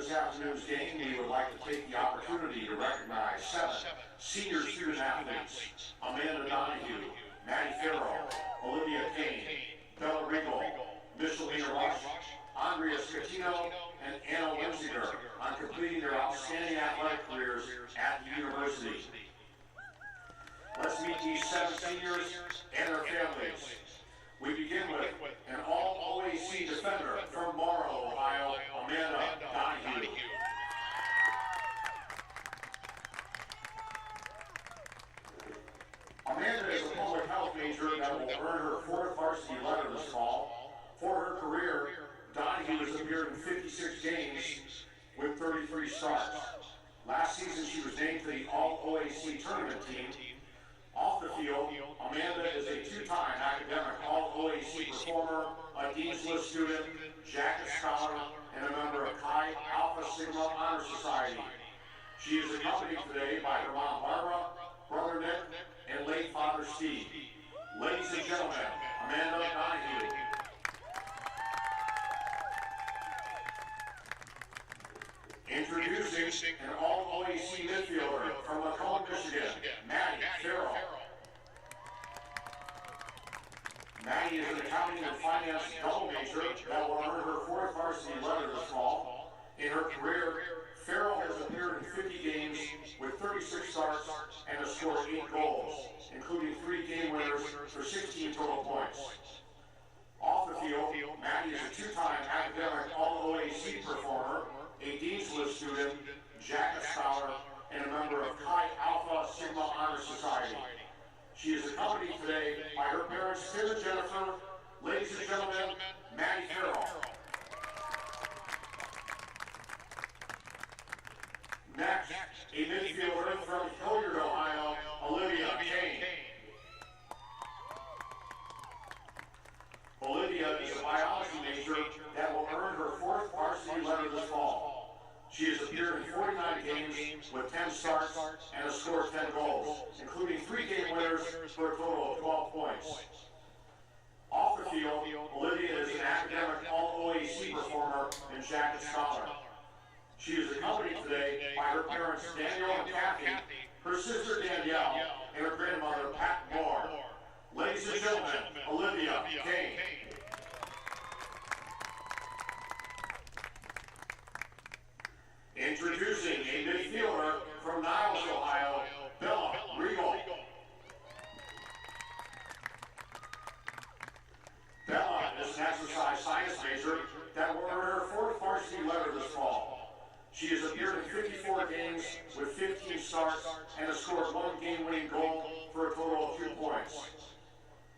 this afternoon's game, we would like to take the opportunity to recognize 7 senior student athletes: Amanda Donahue, Maddie Farrell, Olivia Kane, Bella Regal, Michelina Rush, Andrea Scatino, and Anna Wenziger on completing their outstanding athletic careers at the university. Let's meet these 7 seniors and their families. We begin with an all-OAC defender from Morrow, Ohio, Amanda Donahue. Amanda is a public health major that will earn her 4th varsity letter this fall. For her career, Donahue has appeared in 56 games with 33 starts. Last season, she was named to the All-OAC tournament team. Off the field, Amanda is a 2-time academic All-OAC performer, a Dean's List student, Jacket Scholar, and a member of Chi Alpha Sigma Honor Society. She is accompanied today by her mom Barbara, brother Nick, and late father Steve. Ladies and gentlemen, Amanda Donahue. Introducing an All-OAC midfielder from Macomb, Michigan, Maddie Farrell. Maddie is an accounting and finance double major that will earn her 4th varsity letter this fall. In her career, Farrell has appeared in 50 games with 36 starts and has scored 8 goals, including 3 game winners for 16 total points. Off the field, Maddie is a 2-time academic All-OAC performer, a Dean's List student, Jacket Scholar, and a member of Chi Alpha Sigma Honor Society. She is accompanied today by her parents, Tim and Jennifer. Ladies and gentlemen, Maddie Farrell. Next, a midfielder from Hilliard, Ohio, Olivia Kane. Olivia is a biology major that will earn her 4th varsity letter this fall. She has appeared in 49 games with 10 starts and has scored 10 goals, including 3 game winners for a total of 12 points. Off the field, Olivia is an academic All-OAC performer and Jacket Scholar. She is accompanied today by her parents Daniel and Kathy, her sister Danielle, and her grandmother Pat Moore. Ladies and gentlemen, Olivia Kane. Introducing a midfielder from Niles, Ohio, Bella Regal. Bella is an exercise science major that will earn her 4th varsity letter this fall. She has appeared in 54 games with 15 starts and has scored 1 game-winning goal for a total of 2 points.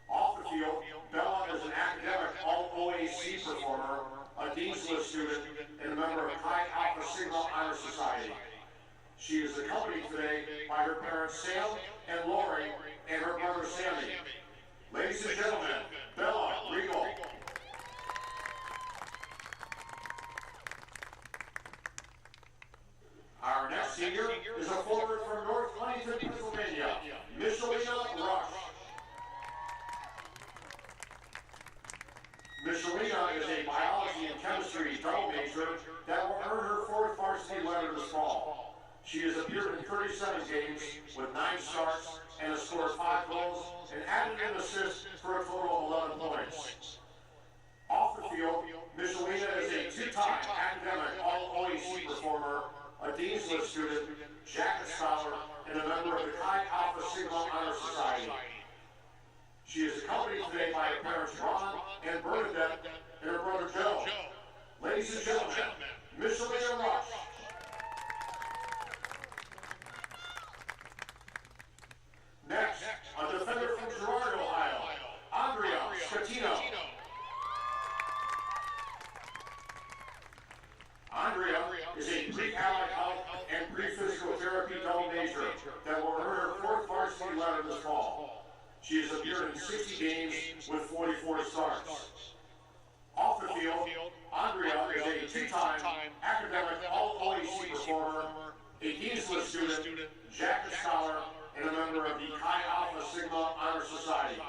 Off the field, Bella is an academic All-OAC performer, a Dean's List student, and a member of Chi Alpha Sigma Honor Society. She is accompanied today by her parents Sam and Lori and her brother Sammy. Ladies and gentlemen, Bella Regal. Our next senior is a forward from North Huntington, Pennsylvania, Michelina Rush. Michelina is a biology and chemistry double major that will earn her 4th varsity letter this fall. She has appeared in 37 games with 9 starts and has scored 5 goals and added an assist for a total of 11 points. Off the field, Michelina is a 2-time academic All-OAC performer, a Dean's List student, Jacket Scholar, and a member of the Chi Alpha Sigma Honor Society. She is accompanied today by her parents Ron and Bernadette and her brother Joe. Ladies and gentlemen, Michelina Rush. Next, a defender from Girard, Ohio, Andrea Scatino. Andrea is a pre-allied health and pre-physical therapy double major that will earn her 4th varsity letter this fall. She has appeared in 60 games with 44 starts. Off the field, Andrea is a 2-time academic All-OAC performer, a Dean's List student, Jacket Scholar, and a member of the Chi Alpha Sigma Honor Society.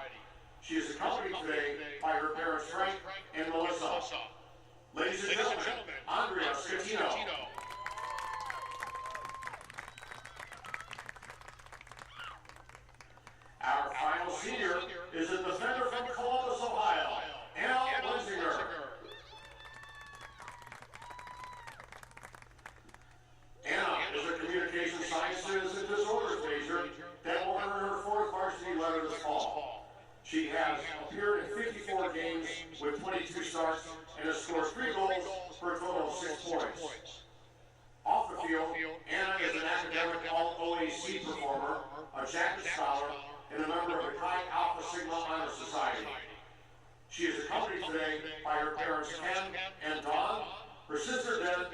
She is accompanied today by her parents Frank and Melissa. Ladies and gentlemen, Andrea Scatino. with 22 starts and has scored 3 goals for a total of 6 points. Off the field, Anna is an academic All-OAC performer, a Jacket Scholar, and a member of the Chi Alpha Sigma Honor Society. She is accompanied today by her parents Ken and Dawn, her sister Deb,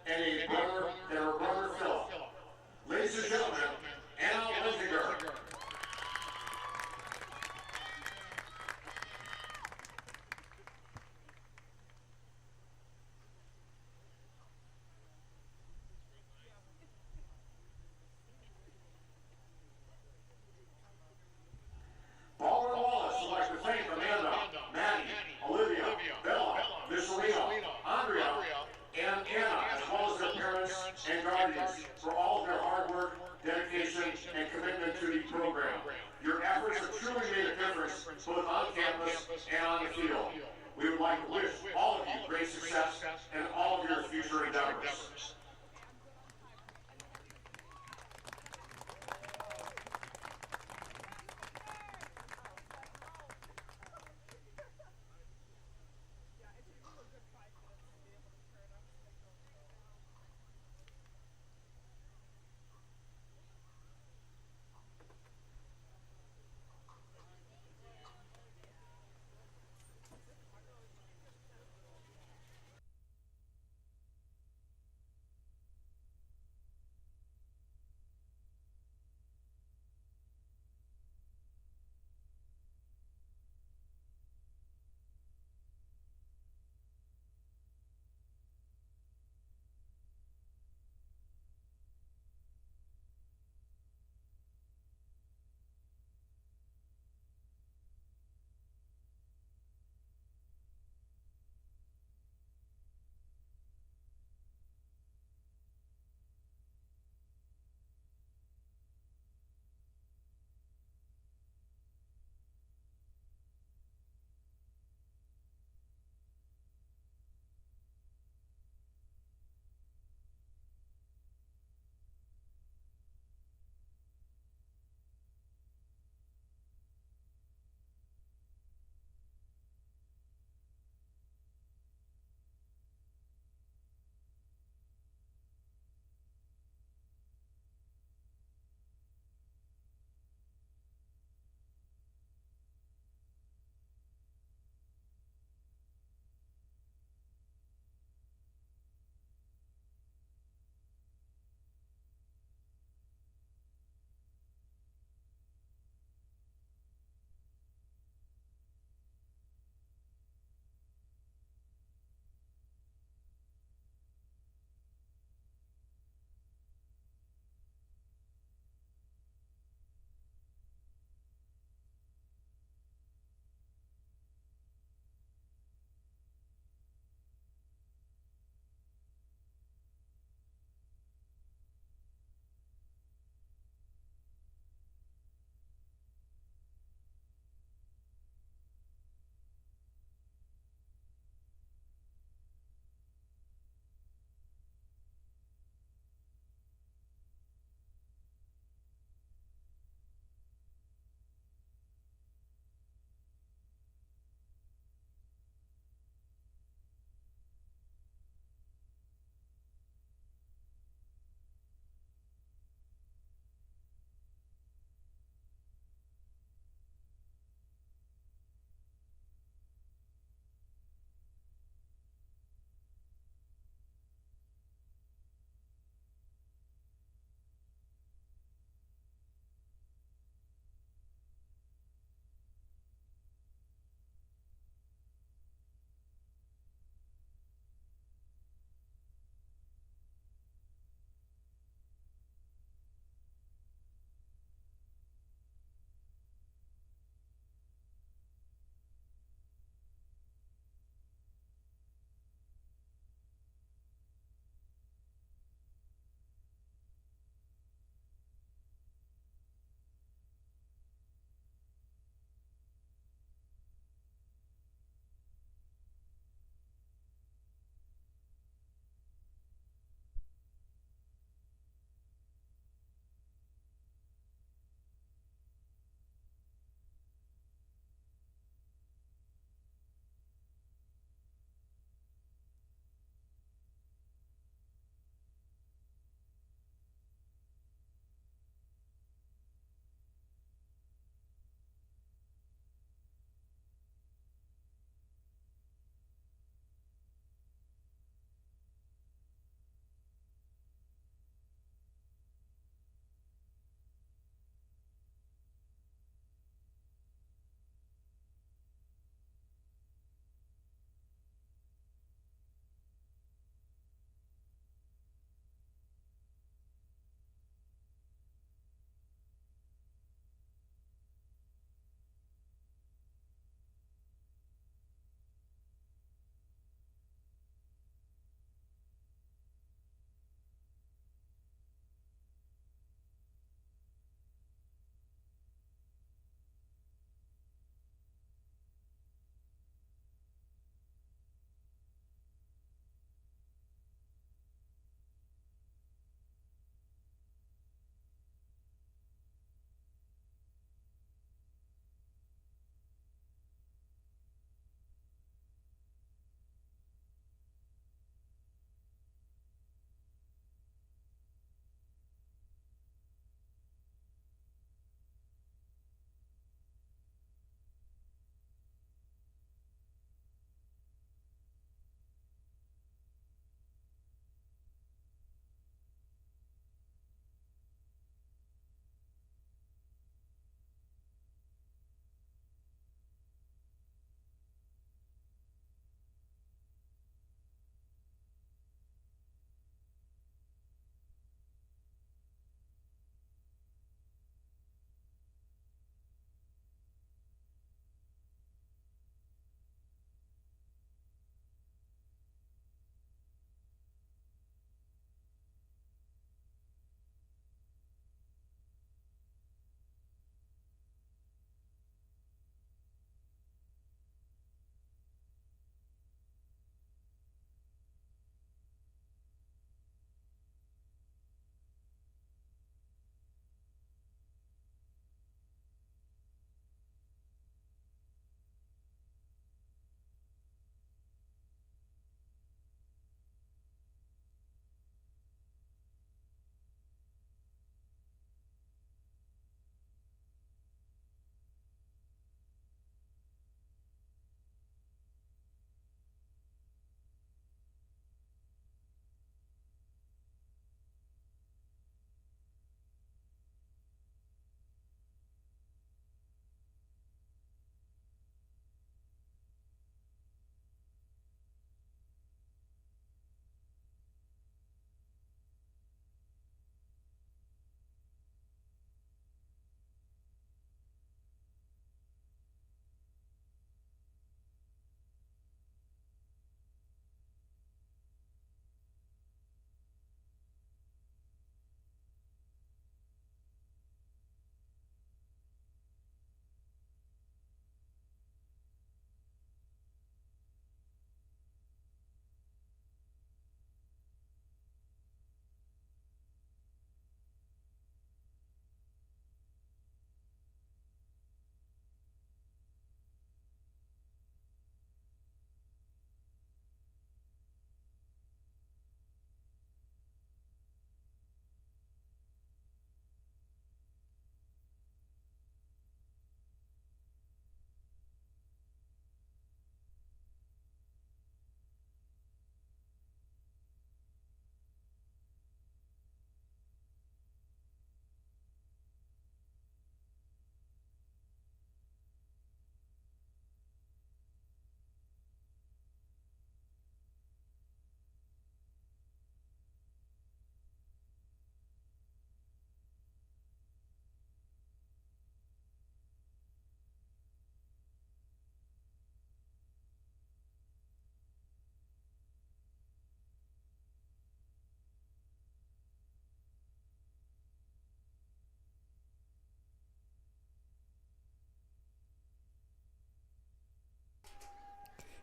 and her brother Phil. Ladies and gentlemen, Anna Lindiger. Baldwin Wallace would like to thank Amanda, Maddie, Olivia, Bella, Michelino, Andrea, and Anna, as well as their parents and guardians, for all of their hard work, dedication, and commitment to the program. Your efforts have truly made a difference both on campus and on the field. We would like to wish all of you great success in all of your future endeavors.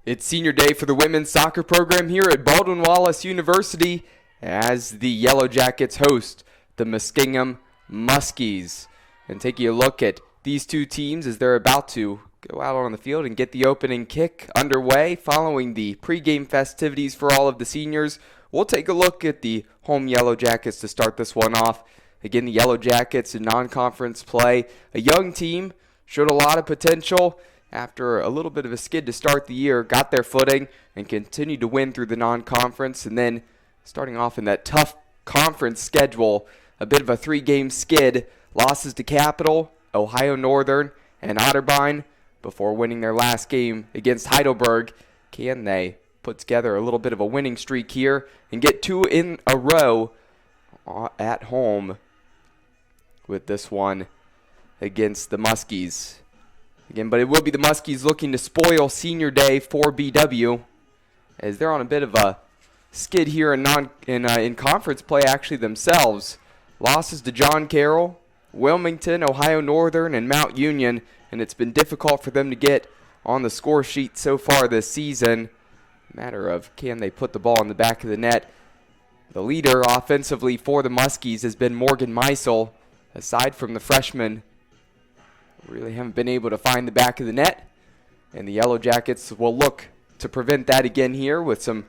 It's senior day for the women's soccer program here at Baldwin Wallace University as the Yellow Jackets host the Muskingum Muskies. And taking a look at these two teams as they're about to go out on the field and get the opening kick underway following the pregame festivities for all of the seniors. We'll take a look at the home Yellow Jackets to start this one off. Again, the Yellow Jackets in non-conference play. A young team, showed a lot of potential. After a little bit of a skid to start the year, got their footing and continued to win through the non-conference. And then starting off in that tough conference schedule, a bit of a 3-game skid. Losses to Capital, Ohio Northern, and Otterbein before winning their last game against Heidelberg. Can they put together a little bit of a winning streak here and get 2 in a row at home with this one against the Muskies? Again, but it will be the Muskies looking to spoil senior day for BW as they're on a bit of a skid here in conference play actually themselves. Losses to John Carroll, Wilmington, Ohio Northern, and Mount Union, and it's been difficult for them to get on the score sheet so far this season. Matter of can they put the ball in the back of the net. The leader offensively for the Muskies has been Morgan Meisel. Aside from the freshman, really haven't been able to find the back of the net, and the Yellow Jackets will look to prevent that again here with some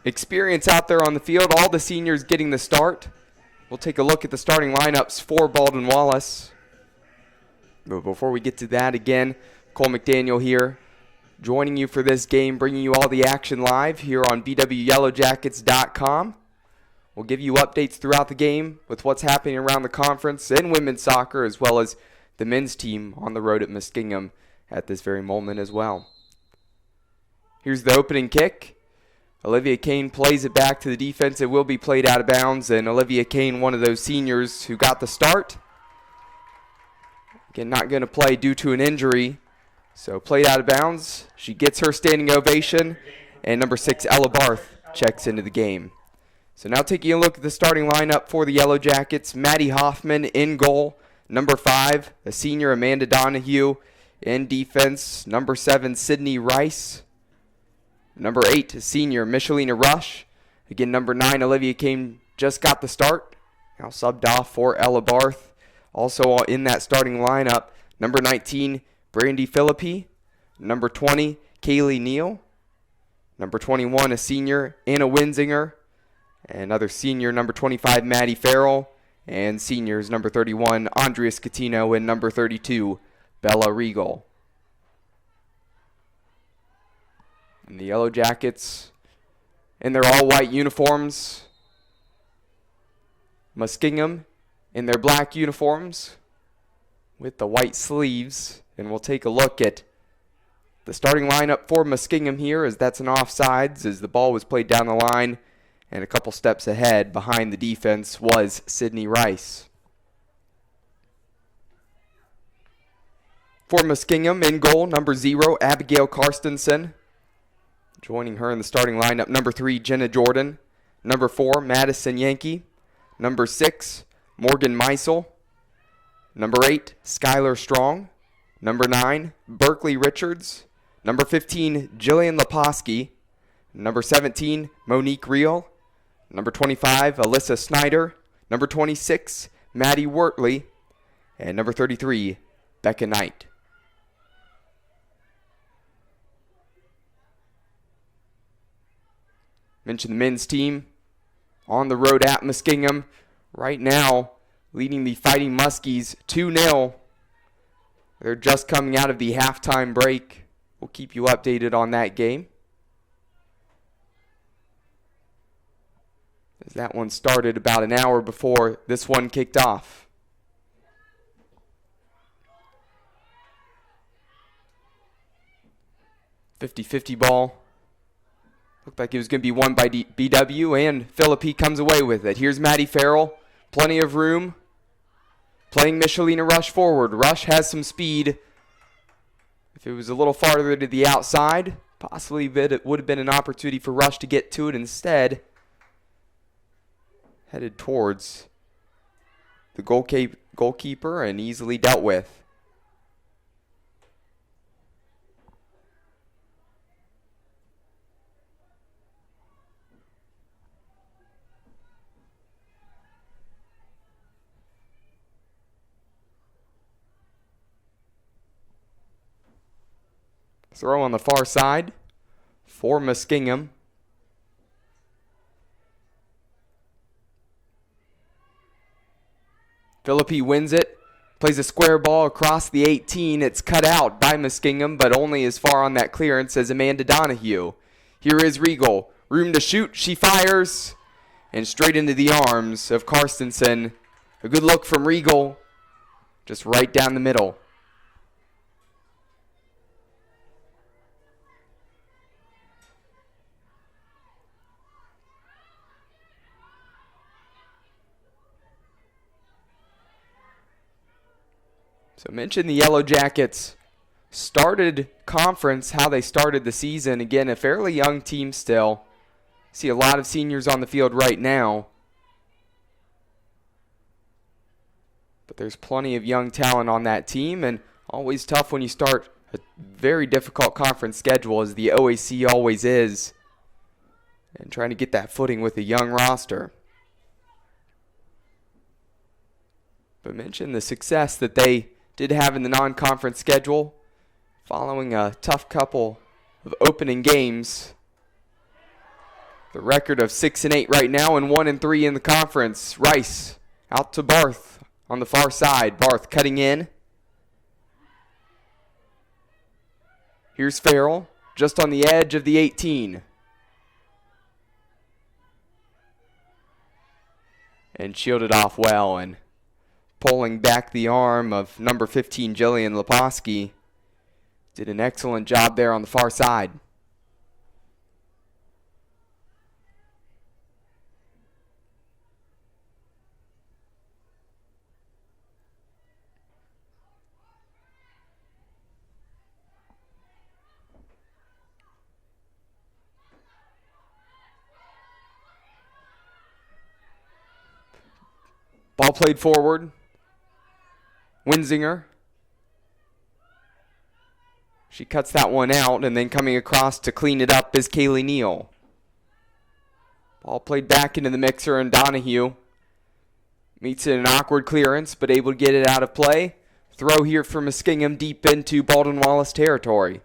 experience out there on the field. All the seniors getting the start. We'll take a look at the starting lineups for Baldwin Wallace. But before we get to that, again, Cole McDaniel here, joining you for this game, bringing you all the action live here on bwyellowjackets.com. We'll give you updates throughout the game with what's happening around the conference and women's soccer, as well as the men's team on the road at Muskingum at this very moment as well. Here's the opening kick. Olivia Kane plays it back to the defense. It will be played out of bounds, and Olivia Kane, one of those seniors who got the start. Again, not going to play due to an injury. So played out of bounds. She gets her standing ovation, and number 6, Ella Barth, checks into the game. So now taking a look at the starting lineup for the Yellow Jackets. Maddie Hoffman in goal. Number 5, a senior, Amanda Donahue. In defense, number 7, Sydney Rice. Number 8, senior, Michelina Rush. Again, number 9, Olivia Kane just got the start. Now subbed off for Ella Barth. Also in that starting lineup, number 19, Brandy Philippi. Number 20, Kaylee Neal. Number 21, a senior, Anna Winsinger. Another senior, number 25, Maddie Farrell. And seniors, number 31, Andrea Scatino, and number 32, Bella Regal. And the Yellow Jackets in their all-white uniforms. Muskingum in their black uniforms with the white sleeves. And we'll take a look at the starting lineup for Muskingum here, as that's an offsides as the ball was played down the line. And a couple steps ahead behind the defense was Sydney Rice. For Muskingum, in goal, number 0, Abigail Karstensen. Joining her in the starting lineup, number 3, Jenna Jordan. Number 4, Madison Yankee. Number 6, Morgan Meisel. Number 8, Skylar Strong. Number 9, Berkeley Richards. Number 15, Jillian Leposky. Number 17, Monique Reel. Number 25, Alyssa Snyder. Number 26, Maddie Wortley. And number 33, Becca Knight. Mention the men's team on the road at Muskingum. Right now, leading the Fighting Muskies 2-0. They're just coming out of the halftime break. We'll keep you updated on that game, as that one started about an hour before this one kicked off. .50-50 ball. Looked like it was going to be won by BW, and Philippi comes away with it. Here's Maddie Farrell. Plenty of room. Playing Michelina Rush forward. Rush has some speed. If it was a little farther to the outside, possibly it would have been an opportunity for Rush to get to it. Instead, headed towards the goalkeeper and easily dealt with. Throw on the far side for Muskingum. Philippi wins it. Plays a square ball across the 18. It's cut out by Muskingum, but only as far on that clearance as Amanda Donahue. Here is Regal. Room to shoot. She fires. And straight into the arms of Karstensen. A good look from Regal. Just right down the middle. So mention the Yellow Jackets started conference, how they started the season. Again, a fairly young team still. See a lot of seniors on the field right now. But there's plenty of young talent on that team, and always tough when you start a very difficult conference schedule, as the OAC always is, and trying to get that footing with a young roster. But mention the success that they did have in the non-conference schedule following a tough couple of opening games. The record of 6-8 right now and 1-3 in the conference. Rice out to Barth on the far side. Barth cutting in. Here's Farrell just on the edge of the 18. And shielded off well, and pulling back the arm of number 15, Jillian Leposky. Did an excellent job there on the far side. Ball played forward. Winsinger. She cuts that one out, and then coming across to clean it up is Kaylee Neal. Ball played back into the mixer, and Donahue meets it an awkward clearance, but able to get it out of play. Throw here for Muskingum deep into Baldwin Wallace territory.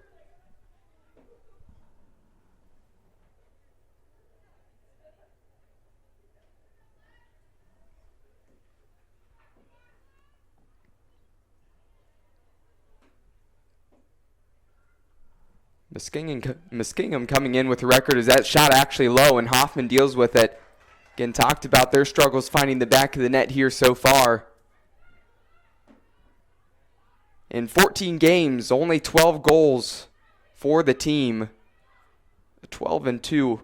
Muskingum coming in with a record as that shot actually low, and Hoffman deals with it. Again, talked about their struggles finding the back of the net here so far. In 14 games, only 12 goals for the team. 2-12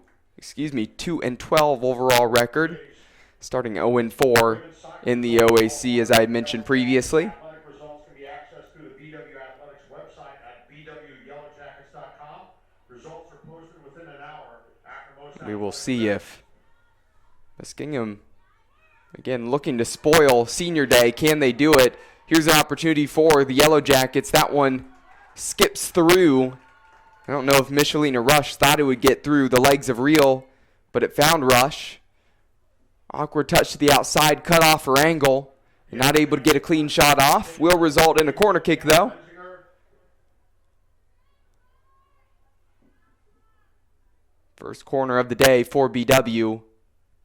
overall record. Starting 0-4 in the OAC, as I had mentioned previously. We will see if Muskingum, again, looking to spoil senior day. Can they do it? Here's an opportunity for the Yellow Jackets. That one skips through. I don't know if Michelina Rush thought it would get through the legs of Reel, but it found Rush. Awkward touch to the outside, cut off her angle. Not able to get a clean shot off. Will result in a corner kick, though. First corner of the day for BW,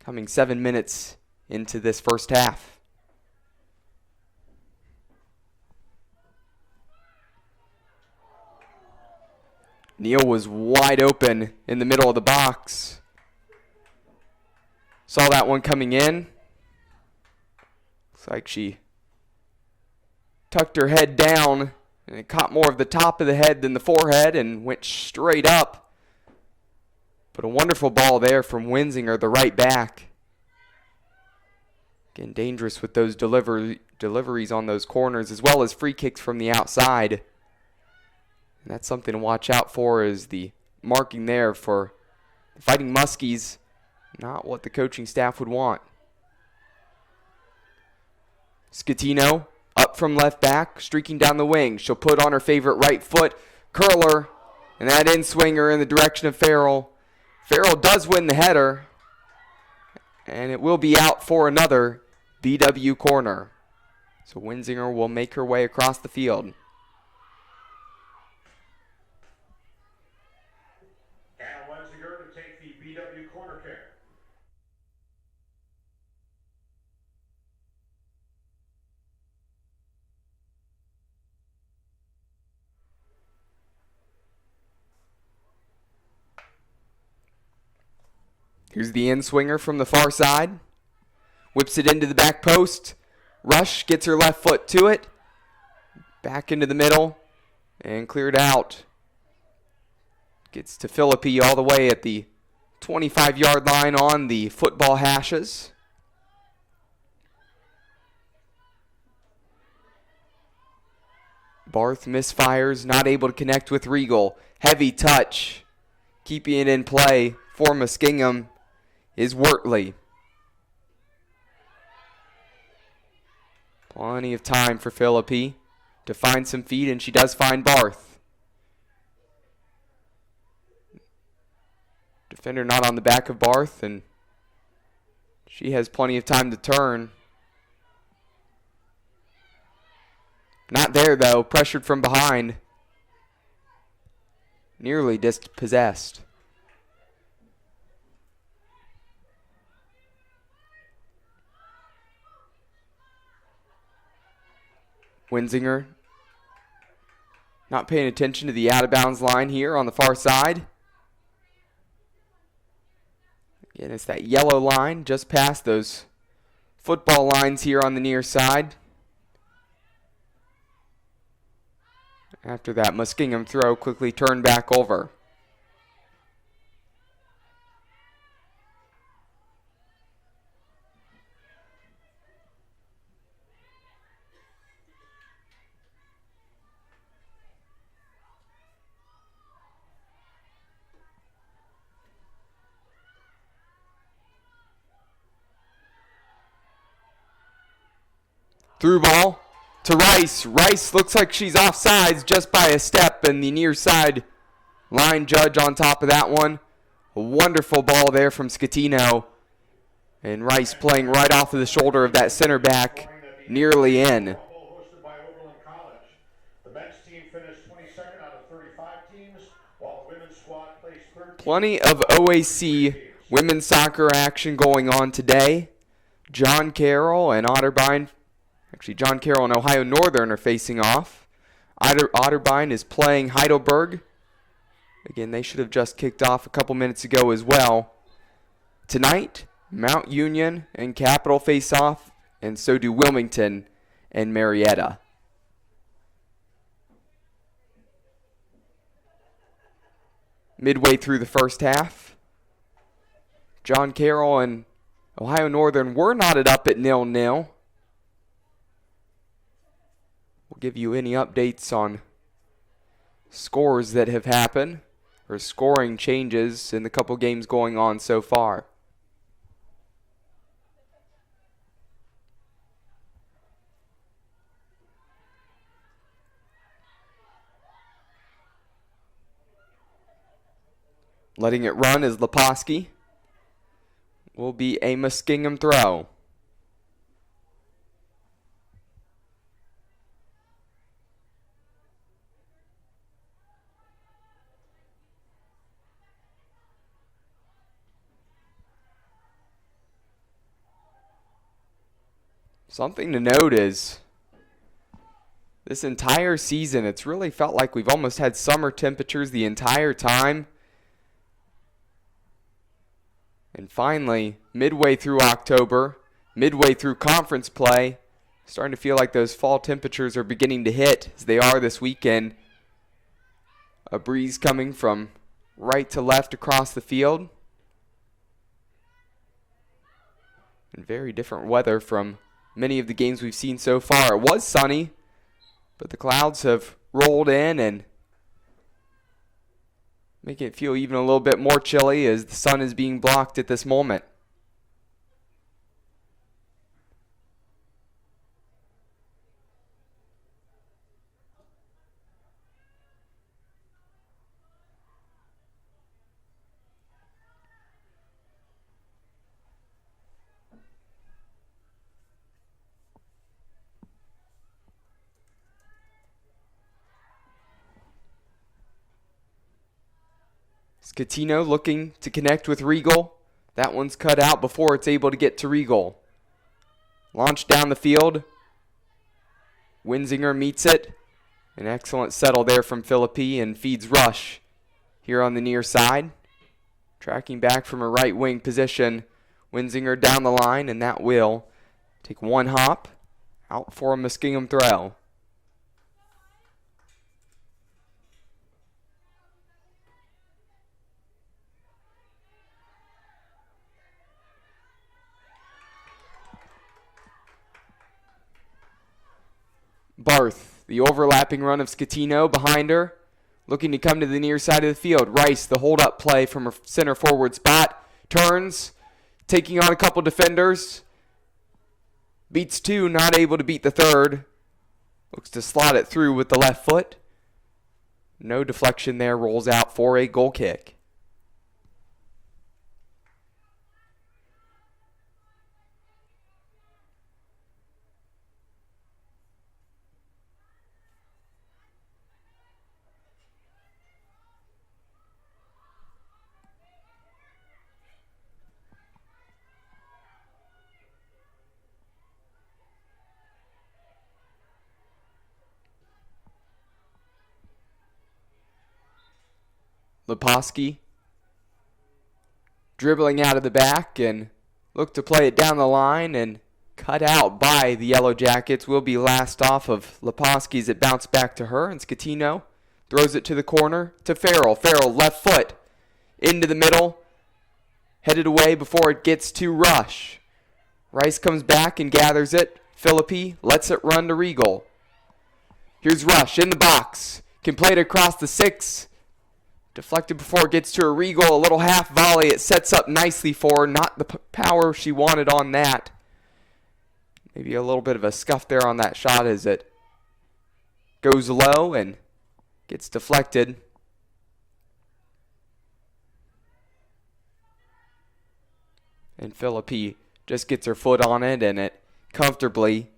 coming 7 minutes into this first half. Neal was wide open in the middle of the box. Saw that one coming in. Looks like she tucked her head down, and it caught more of the top of the head than the forehead and went straight up. But a wonderful ball there from Winsinger, the right back. Again, dangerous with those deliveries on those corners, as well as free kicks from the outside. And that's something to watch out for, is the marking there for the Fighting Muskies. Not what the coaching staff would want. Scatino up from left back, streaking down the wing. She'll put on her favorite right foot. Curler, and that in-swinger in the direction of Farrell. Farrell does win the header, and it will be out for another BW corner. So Winsinger will make her way across the field. Here's the in-swinger from the far side. Whips it into the back post. Rush gets her left foot to it. Back into the middle. And cleared out. Gets to Philippi all the way at the 25-yard line on the football hashes. Barth misfires, not able to connect with Regal. Heavy touch. Keeping it in play for Muskingum is Wortley. Plenty of time for Philippi to find some feet, and she does find Barth. Defender not on the back of Barth, and she has plenty of time to turn. Not there, though. Pressured from behind. Nearly dispossessed. Winsinger not paying attention to the out-of-bounds line here on the far side. Again, it's that yellow line just past those football lines here on the near side. After that Muskingum throw, quickly turned back over. Through ball to Rice. Rice looks like she's offsides just by a step, and the near side line judge on top of that one. A wonderful ball there from Scatino. And Rice playing right off of the shoulder of that center back, nearly in. Plenty of OAC women's soccer action going on today. John Carroll and Otterbein. Actually, John Carroll and Ohio Northern are facing off. Otterbein is playing Heidelberg. Again, they should have just kicked off a couple minutes ago as well. Tonight, Mount Union and Capital face off, and so do Wilmington and Marietta. Midway through the first half, John Carroll and Ohio Northern were knotted up at 0-0. We'll give you any updates on scores that have happened or scoring changes in the couple games going on so far. Letting it run is Leposky. Will be a Muskingum throw. Something to note is this entire season, it's really felt like we've almost had summer temperatures the entire time. And finally, midway through October, midway through conference play, starting to feel like those fall temperatures are beginning to hit as they are this weekend. A breeze coming from right to left across the field. And very different weather from many of the games we've seen so far. It was sunny, but the clouds have rolled in and making it feel even a little bit more chilly as the sun is being blocked at this moment. Scatino looking to connect with Regal. That one's cut out before it's able to get to Regal. Launched down the field. Winsinger meets it. An excellent settle there from Philippi and feeds Rush here on the near side. tracking back from a right wing position. Winsinger down the line, and that will take one hop out for a Muskingum throw. Barth, the overlapping run of Scatino behind her, looking to come to the near side of the field. Rice, the hold-up play from her center forward spot, turns, taking on a couple defenders. Beats two, not able to beat the third. Looks to slot it through with the left foot. No deflection there, rolls out for a goal kick. Leposky dribbling out of the back and look to play it down the line and cut out by the Yellow Jackets. Will be last off of Leposky as it bounced back to her, and Scatino throws it to the corner to Farrell. Farrell left foot into the middle, headed away before it gets to Rush. Rice comes back and gathers it. Philippi lets it run to Regal. Here's Rush in the box, can play it across the 6. Deflected before it gets to a Regal, a little half volley. It sets up nicely for her. Not the power she wanted on that. Maybe a little bit of a scuff there on that shot as it goes low and gets deflected. And Philippi just gets her foot on it, and it comfortably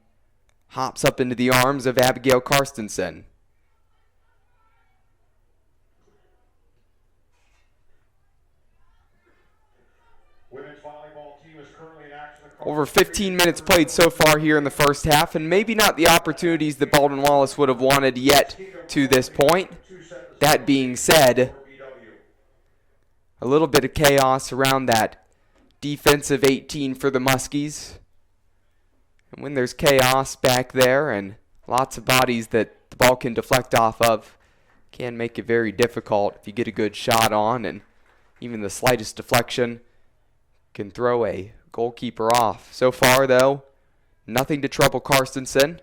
hops up into the arms of Abigail Karstensen. Over 15 minutes played so far here in the first half, and maybe not the opportunities that Baldwin Wallace would have wanted yet to this point. That being said, a little bit of chaos around that defensive 18 for the Muskies. And when there's chaos back there and lots of bodies that the ball can deflect off of, can make it very difficult if you get a good shot on, and even the slightest deflection can throw a goalkeeper off. So far, though, nothing to trouble Karstensen.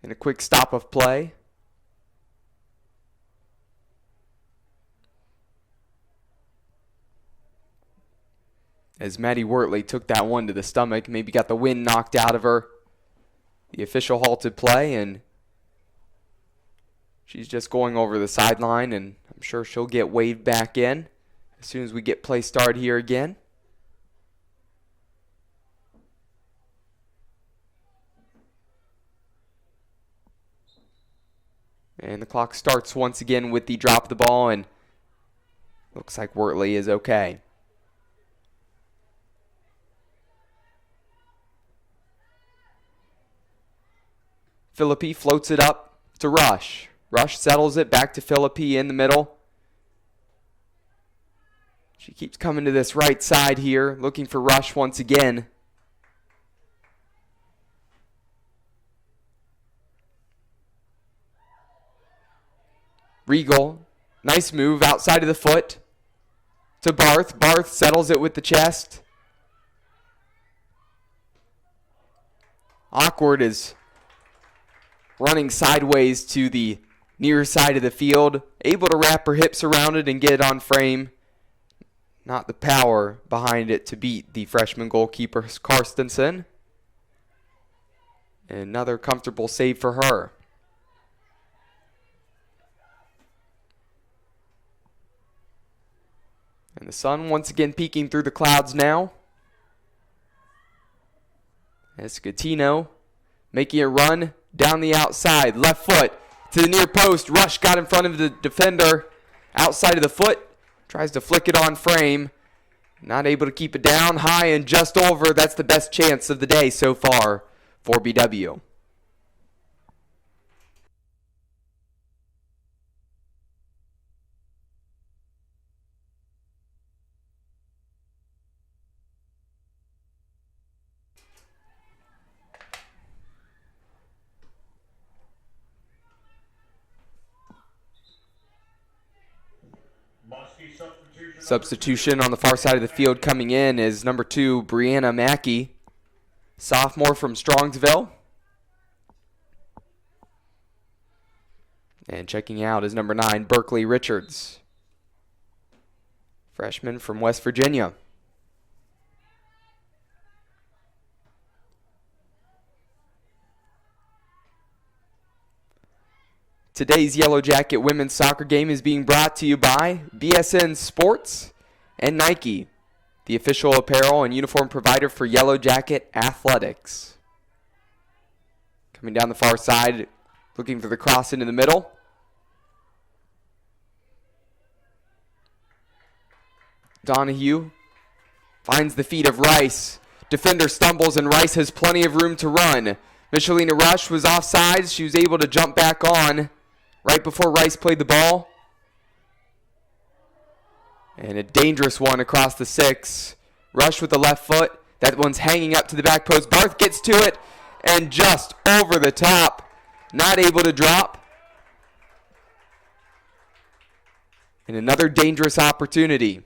And a quick stop of play. As Maddie Wortley took that one to the stomach, maybe got the wind knocked out of her. The official halted play, and she's just going over the sideline, and I'm sure she'll get waved back in as soon as we get play started here again. And the clock starts once again with the drop of the ball, and looks like Wortley is okay. Philippi floats it up to Rush. Rush settles it back to Philippi in the middle. She keeps coming to this right side here, looking for Rush once again. Regal, nice move outside of the foot to Barth. Barth settles it with the chest. Awkward is running sideways to the near side of the field, able to wrap her hips around it and get it on frame. Not the power behind it to beat the freshman goalkeeper Karstensen. And another comfortable save for her. And the sun once again peeking through the clouds now. Scatino making a run down the outside. Left foot to the near post. Rush got in front of the defender. Outside of the foot. Tries to flick it on frame. Not able to keep it down. High and just over. That's the best chance of the day so far for BW. Substitution on the far side of the field coming in is number 2, Brianna Mackey, sophomore from Strongsville. And checking out is number 9, Berkeley Richards, freshman from West Virginia. Today's Yellow Jacket women's soccer game is being brought to you by BSN Sports and Nike, the official apparel and uniform provider for Yellow Jacket athletics. Coming down the far side, looking for the cross into the middle. Donahue finds the feet of Rice. Defender stumbles and Rice has plenty of room to run. Michelina Rush was offsides. She was able to jump back on right before Rice played the ball. And a dangerous one across the 6. Rush with the left foot. That one's hanging up to the back post. Barth gets to it and just over the top. Not able to drop. And another dangerous opportunity.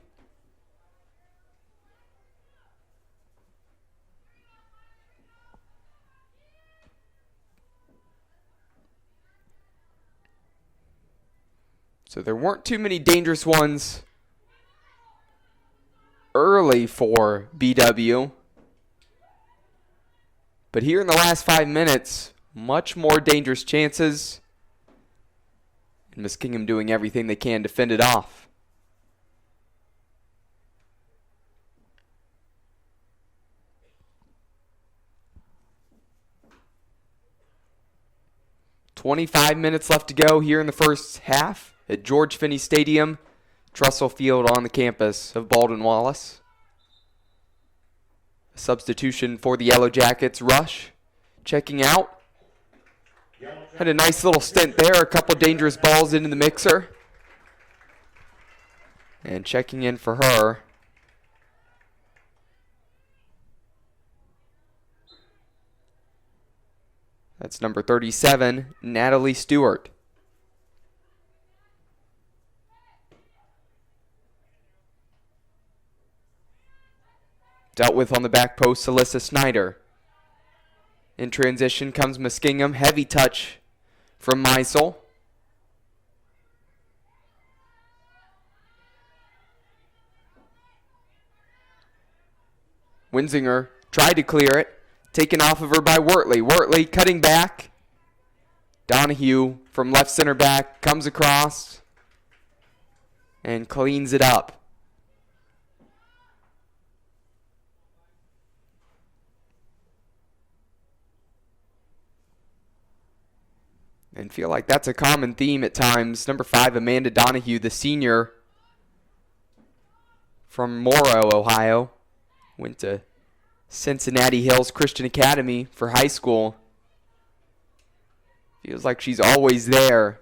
So there weren't too many dangerous ones early for BW. But here in the last 5 minutes, much more dangerous chances. And Muskingum doing everything they can to fend it off. "25 minutes left to go here in the first half at George Finnie Stadium, Tressel Field on the campus of Baldwin Wallace. A substitution for the Yellow Jackets. Rush checking out. Had a nice little stint there, a couple dangerous balls into the mixer. And checking in for her, that's number 37, Natalie Stewart. Dealt with on the back post, Alyssa Snyder. In transition comes Muskingum. Heavy touch from Meisel. Winsinger tried to clear it. Taken off of her by Wortley. Wortley cutting back. Donahue from left center back comes across and cleans it up. And feel like that's a common theme at times. Number 5, Amanda Donahue, the senior from Morrow, Ohio. Went to Cincinnati Hills Christian Academy for high school. Feels like she's always there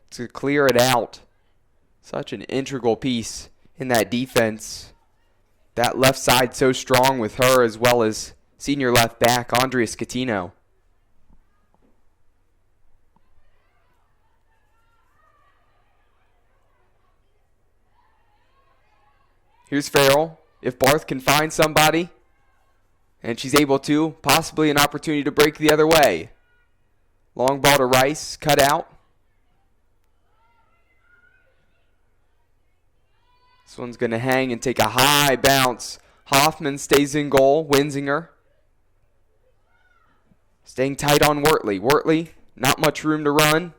to clear it out. Such an integral piece in that defense. That left side so strong with her, as well as senior left back Andrea Scatino. Here's Farrell. If Barth can find somebody, and she's able to, possibly an opportunity to break the other way. Long ball to Rice, cut out. This one's going to hang and take a high bounce. Hoffman stays in goal. Winsinger staying tight on Wortley. Wortley, not much room to run.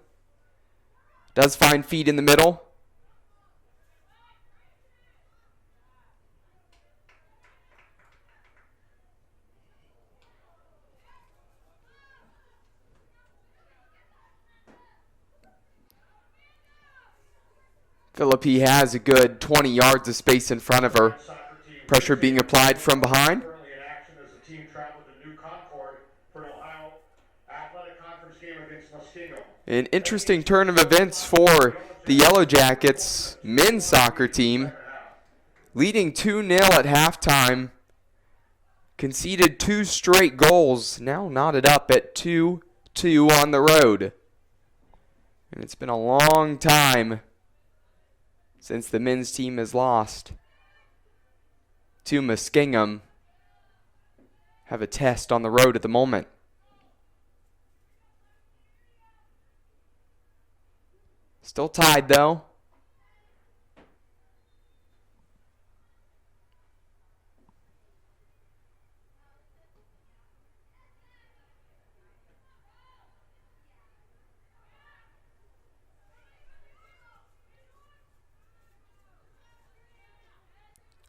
Does find feet in the middle. Philippi has a good 20 yards of space in front of her. Pressure being applied from behind. An interesting turn of events for the Yellow Jackets men's soccer team. Leading 2-0 at halftime. Conceded 2 straight goals. Now knotted up at 2-2 on the road. And it's been a long time since the men's team has lost to Muskingum, have a test on the road at the moment. Still tied though.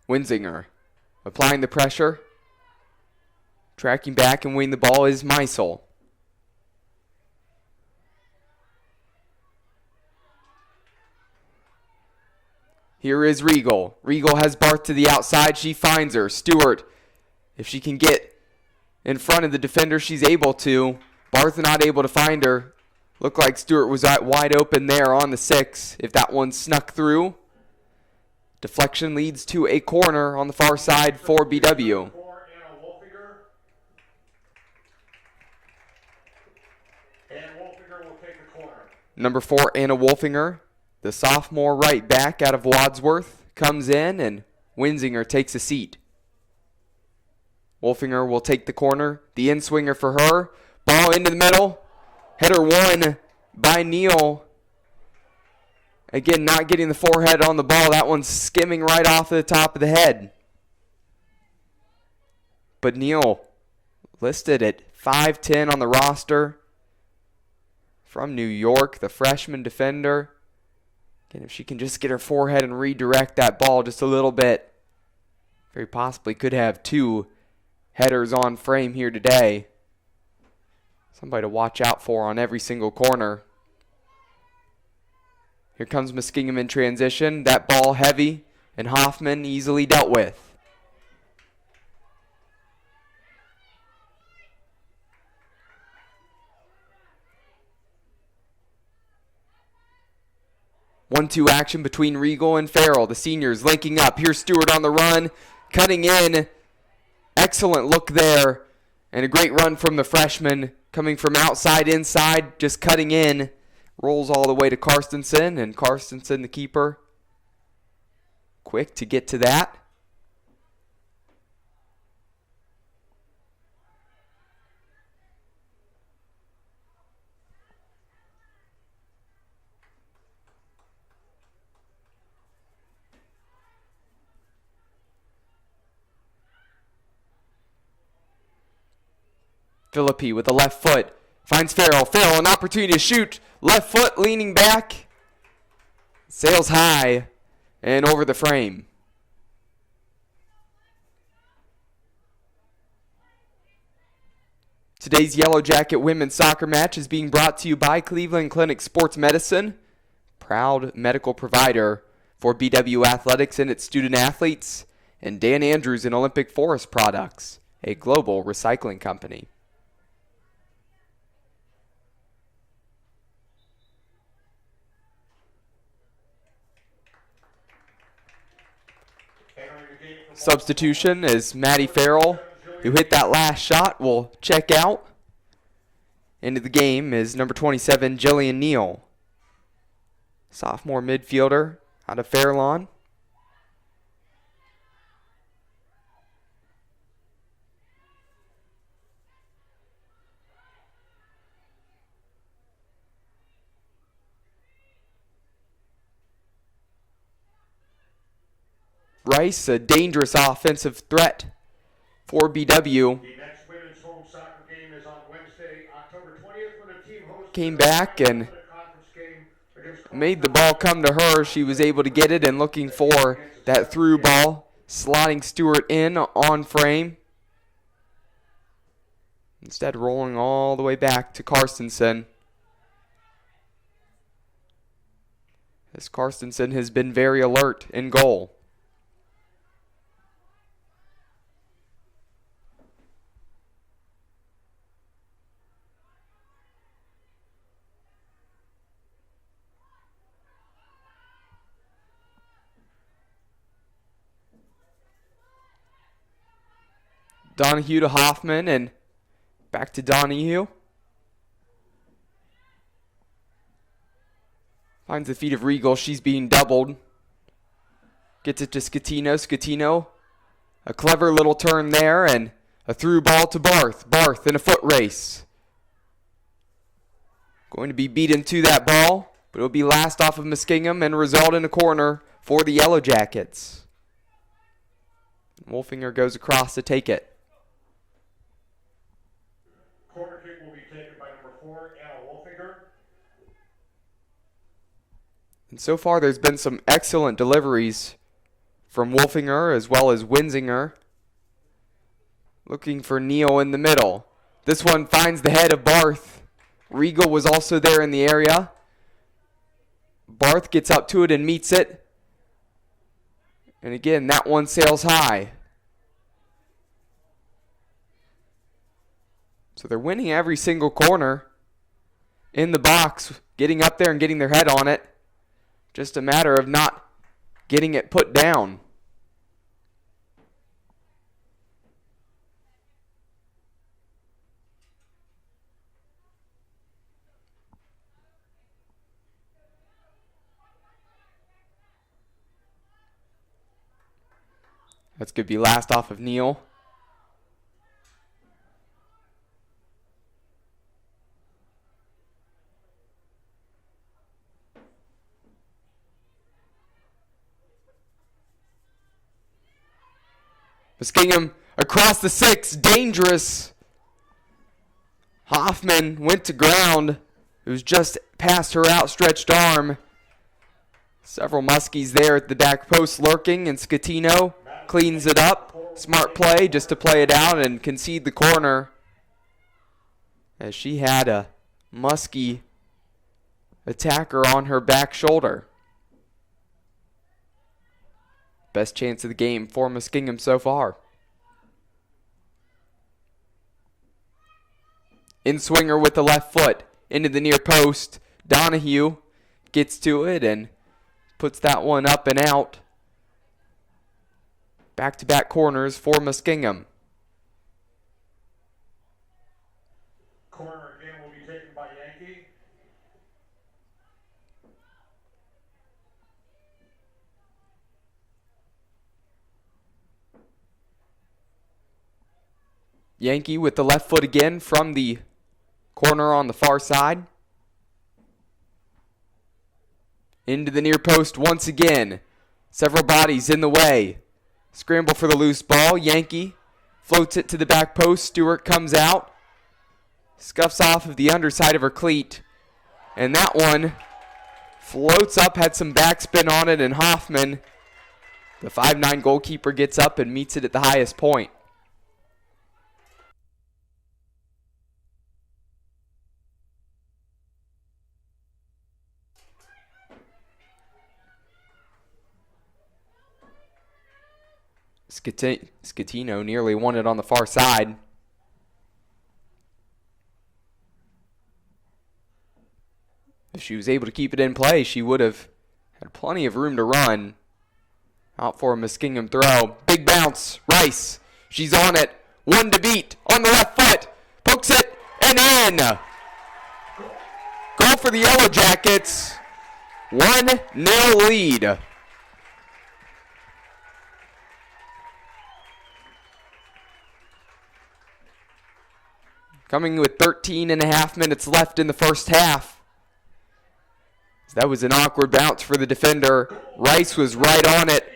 Winsinger applying the pressure. Tracking back and winning the ball is Meisel. Here is Regal. Regal has Barth to the outside. She finds her. Stewart, if she can get in front of the defender, she's able to. Barth not able to find her. Looked like Stewart was wide open there on the 6. If that one snuck through. Deflection leads to a corner on the far side for BW. Number 4, Anna Wolfinger, the sophomore right back out of Wadsworth, comes in and Winsinger takes a seat. Wolfinger will take the corner. The in-swinger for her. Ball into the middle. Header won by Neal. Again, not getting the forehead on the ball. That one's skimming right off the top of the head. But Neal listed at 5'10" on the roster. From New York, the freshman defender. Again, if she can just get her forehead and redirect that ball just a little bit, very possibly could have 2 headers on frame here today. Somebody to watch out for on every single corner. Here comes Muskingum in transition. That ball heavy, and Hoffman easily dealt with. One-two action between Regal and Farrell. The seniors linking up. Here's Stewart on the run, cutting in. Excellent look there, and a great run from the freshman, coming from outside inside, just cutting in. Rolls all the way to Karstensen, and Karstensen, the keeper, quick to get to that. Philippi with the left foot finds Farrell. Farrell, an opportunity to shoot. Left foot leaning back. Sails high and over the frame. Today's Yellow Jacket women's soccer match is being brought to you by Cleveland Clinic Sports Medicine, proud medical provider for BW Athletics and its student athletes, and Dan Andrews and Olympic Forest Products, a global recycling company. Substitution is Maddie Farrell, who hit that last shot, will check out. Into the game is number 27, Jillian Neal, sophomore midfielder out of Fairlawn. Rice, a dangerous offensive threat for BW. The next women's home soccer game is on Wednesday, October 20th, when the team hosts Came back and made the ball come to her. She was able to get it and looking for that through ball, slotting Stewart in on frame. Instead, rolling all the way back to Karstensen. As Karstensen has been very alert in goal. Donahue to Hoffman and back to Donahue. Finds the feet of Regal. She's being doubled. Gets it to Scatino. Scatino, a clever little turn there, and a through ball to Barth. Barth in a foot race. Going to be beaten to that ball, but it'll be last off of Muskingum and result in a corner for the Yellow Jackets. Wolfinger goes across to take it. Corner kick will be taken by number 4, Anna Wolfinger. And so far there's been some excellent deliveries from Wolfinger as well as Winsinger. Looking for Neal in the middle. This one finds the head of Barth. Regal was also there in the area. Barth gets up to it and meets it. And again, that one sails high. So they're winning every single corner in the box, getting up there and getting their head on it. Just a matter of not getting it put down. That's going to be last off of Neal. Muskingum across the 6, dangerous. Hoffman went to ground. It was just past her outstretched arm. Several Muskies there at the back post lurking, and Scatino cleans it up. Smart play just to play it out and concede the corner, as she had a Muskie attacker on her back shoulder. Best chance of the game for Muskingum so far. In swinger with the left foot into the near post. Donahue gets to it and puts that one up and out. Back-to-back corners for Muskingum. Corner again will be taken by Yankee. Yankee with the left foot again from the corner on the far side. Into the near post once again. Several bodies in the way. Scramble for the loose ball. Yankee floats it to the back post. Stewart comes out. Scuffs off of the underside of her cleat. And that one floats up, had some backspin on it, and Hoffman, the 5'9" goalkeeper, gets up and meets it at the highest point. Scatino nearly won it on the far side. If she was able to keep it in play, she would have had plenty of room to run. Out for a Muskingum throw. Big bounce. Rice. She's on it. One to beat. On the left foot. Pokes it. And in. Goal for the Yellow Jackets. 1-0 lead. Coming with 13 and a half minutes left in the first half. That was an awkward bounce for the defender. Rice was right on it.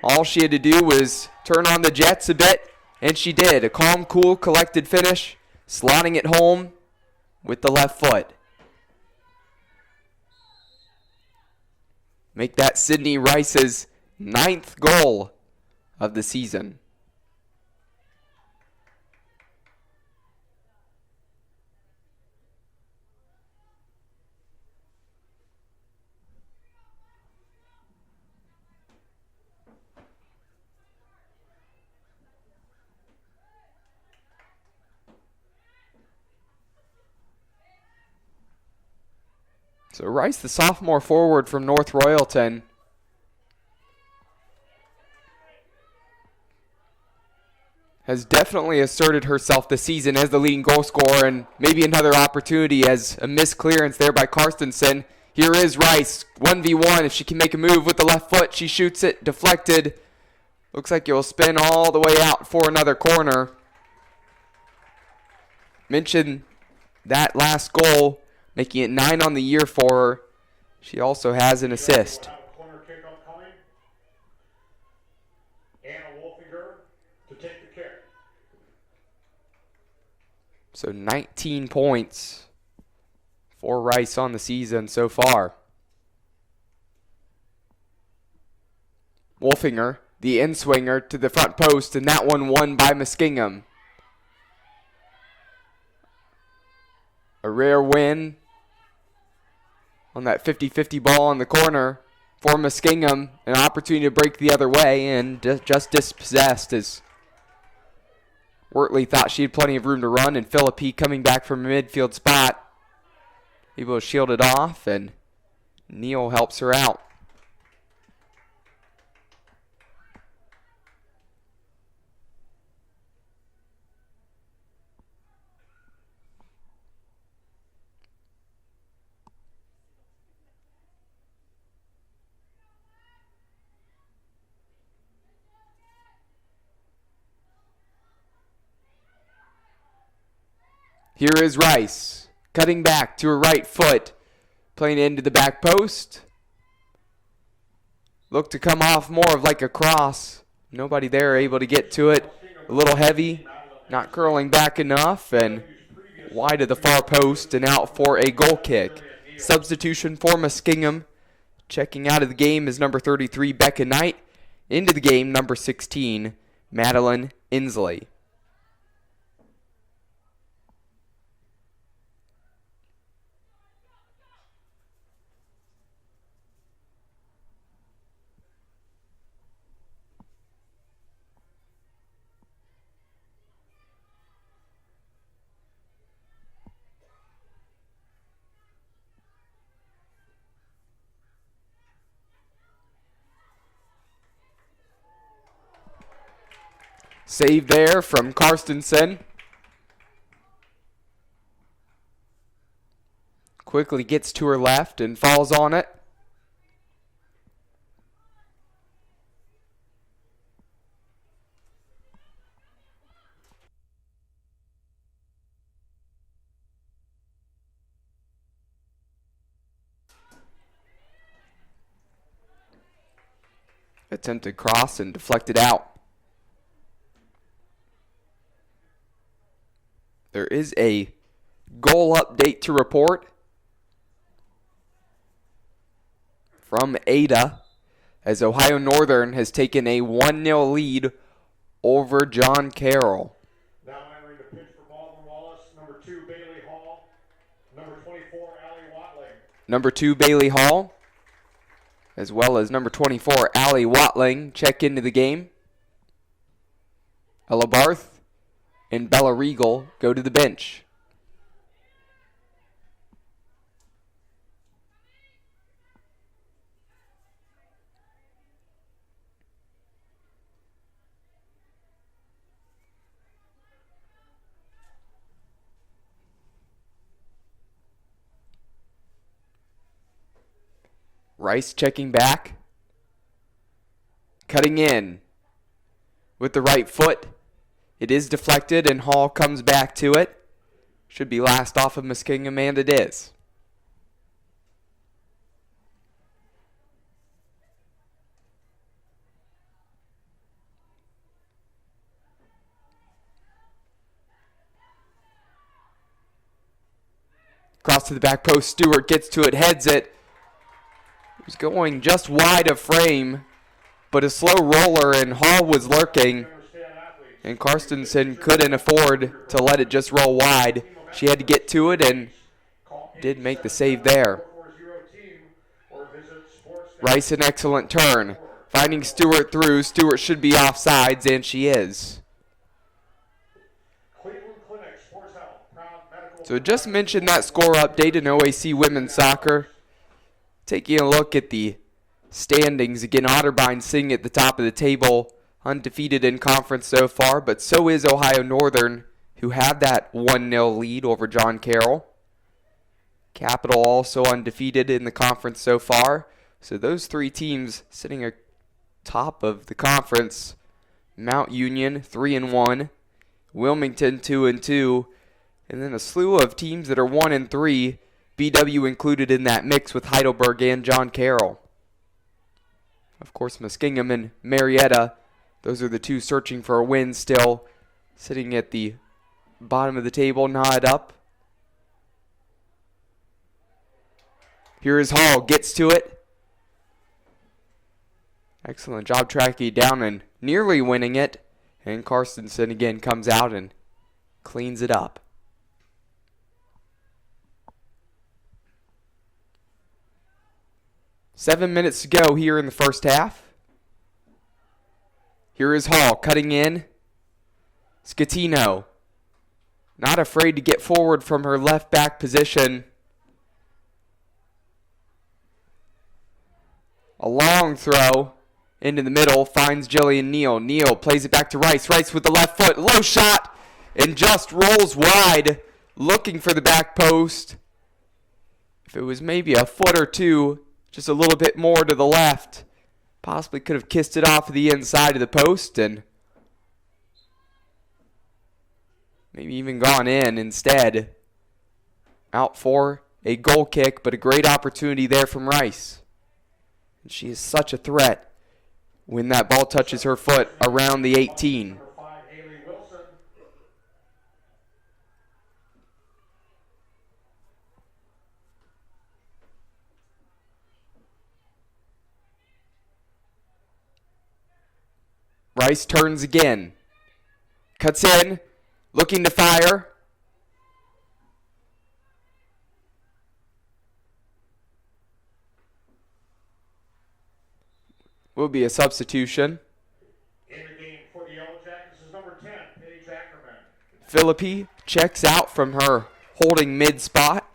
All she had to do was turn on the jets a bit, and she did. A calm, cool, collected finish, slotting it home with the left foot. Make that Sydney Rice's 9th goal of the season. So Rice, the sophomore forward from North Royalton, has definitely asserted herself this season as the leading goal scorer, and maybe another opportunity as a missed clearance there by Karstensen Here is Rice, 1v1. If she can make a move with the left foot, she shoots it, deflected. Looks like it will spin all the way out for another corner. Mentioned that last goal, making it 9 on the year for her. She also has an assist. So 19 points for Rice on the season so far. Wolfinger, the in-swinger to the front post, and that one won by Muskingum. A rare win on that 50-50 ball in the corner for Muskingum. An opportunity to break the other way, and just dispossessed as Wortley thought she had plenty of room to run, and Philippi coming back from a midfield spot, able to shield it off, and Neal helps her out. Here is Rice, cutting back to her right foot, playing into the back post. Looked to come off more of like a cross. Nobody there able to get to it. A little heavy, not curling back enough, and wide of the far post and out for a goal kick. Substitution for Muskingum. Checking out of the game is number 33, Becca Knight. Into the game, number 16, Madeline Inslee. Save there from Karstensen. Quickly gets to her left and falls on it. Attempted cross and deflected out. There is a goal update to report from Ada, as Ohio Northern has taken a 1-0 lead over John Carroll. Now entering the pitch for Baldwin Wallace, number 2, Bailey Hall, number 24, Allie Watling. Number 2, Bailey Hall, as well as number 24, Allie Watling, check into the game. Ella Barth and Bella Regal go to the bench. Rice checking back. Cutting in with the right foot. It is deflected, and Hall comes back to it. Should be last off of Muskingum, and it is. Cross to the back post. Stewart gets to it, heads it. It was going just wide of frame, but a slow roller, and Hall was lurking. And Karstensen couldn't afford to let it just roll wide. She had to get to it and did make the save there. Rice, an excellent turn. Finding Stewart through. Stewart should be offsides, and she is. So just mentioned that score update in OAC women's soccer. Taking a look at the standings. Again, Otterbein sitting at the top of the table. Undefeated in conference so far, but so is Ohio Northern, who had that 1-0 lead over John Carroll. Capital also undefeated in the conference so far. So those three teams sitting atop of the conference. Mount Union 3-1, Wilmington 2-2, and then a slew of teams that are 1-3. BW included in that mix with Heidelberg and John Carroll. Of course, Muskingum and Marietta, those are the two searching for a win still, sitting at the bottom of the table, knotted up. Here is Hall, gets to it. Excellent job tracking it down and nearly winning it. And Karstensen again comes out and cleans it up. Seven minutes to go here in the first half. Here is Hall cutting in. Scatino, not afraid to get forward from her left back position. A long throw into the middle, finds Jillian Neal. Neal plays it back to Rice. Rice with the left foot, low shot, and just rolls wide, looking for the back post. If it was maybe a foot or two, just a little bit more to the left, possibly could have kissed it off the inside of the post and maybe even gone in instead. Out for a goal kick, but a great opportunity there from Rice. And she is such a threat when that ball touches her foot around the 18. Rice turns again. Cuts in, looking to fire. Will be a substitution. In the game for the Yellow Jackets is number 10, Paige Ackerman. Philippi checks out from her holding mid spot.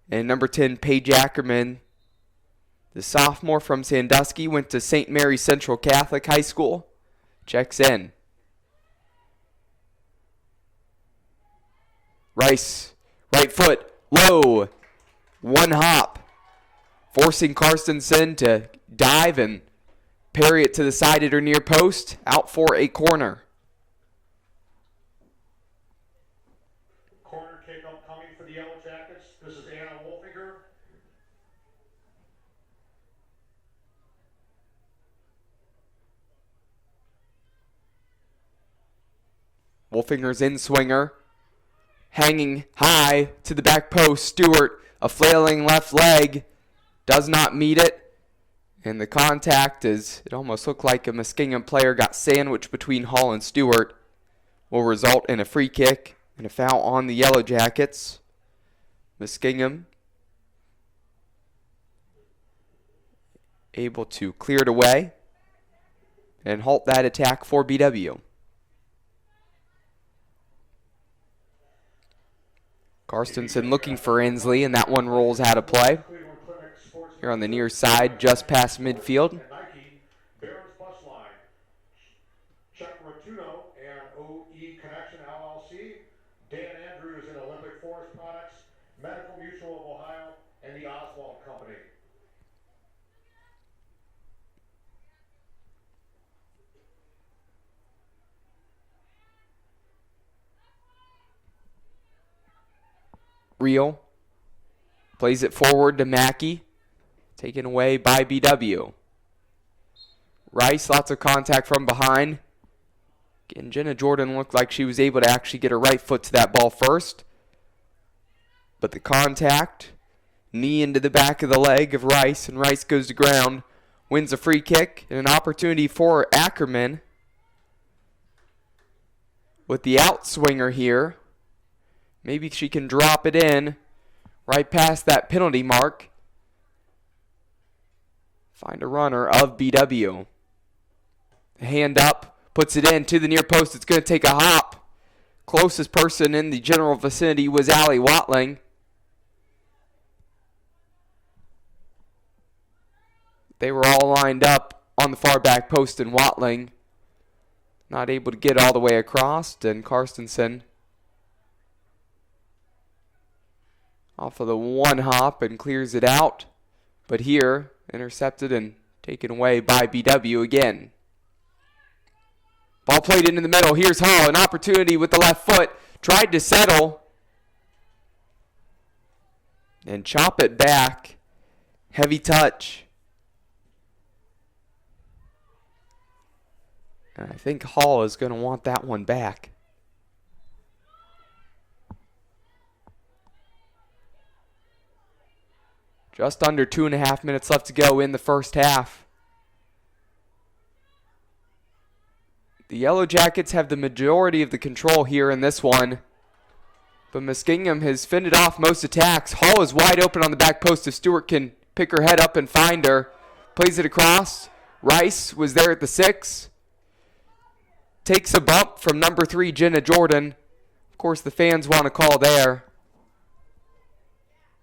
And number 10, Paige Ackerman, the sophomore from Sandusky, went to St. Mary Central Catholic High School. Checks in. Rice, right foot, low. One hop. Forcing Karstensen to dive and parry it to the side at her near post. Out for a corner. Corner kick upcoming for the Yellow Jackets. This is Anna Wolfinger. Wolfinger's in swinger. Hanging high to the back post. Stewart, a flailing left leg, does not meet it. And the contact is, it almost looked like a Muskingum player got sandwiched between Hall and Stewart. Will result in a free kick and a foul on the Yellow Jackets. Muskingum able to clear it away and halt that attack for BW. Karstensen looking for Inslee, and that one rolls out of play. Here on the near side, just past midfield. Nike, Barron's Bus Line, Chuck Rotuno and OE Connection LLC, Dan Andrews and Olympic Forest Products, Medical Mutual of Ohio, and the Oswald Company. Real plays it forward to Mackey. Taken away by BW. Rice, lots of contact from behind. Again, Jenna Jordan looked like she was able to actually get her right foot to that ball first. But the contact, knee into the back of the leg of Rice, and Rice goes to ground. Wins a free kick and an opportunity for Ackerman. With the outswinger here. Maybe she can drop it in right past that penalty mark. Find a runner of BW. Hand up, puts it in to the near post. It's going to take a hop. Closest person in the general vicinity was Allie Watling. They were all lined up on the far back post, and Watling not able to get all the way across, and Karstensen off of the one hop and clears it out. But here, intercepted and taken away by BW again. Ball played into the middle. Here's Hall, an opportunity with the left foot. Tried to settle and chop it back. Heavy touch. And I think Hall is going to want that one back. Just under 2.5 minutes left to go in the first half. The Yellow Jackets have the majority of the control here in this one. But Muskingum has fended off most attacks. Hall is wide open on the back post if Stewart can pick her head up and find her. Plays it across. Rice was there at the 6. Takes a bump from number 3, Jenna Jordan. Of course, the fans want a call there.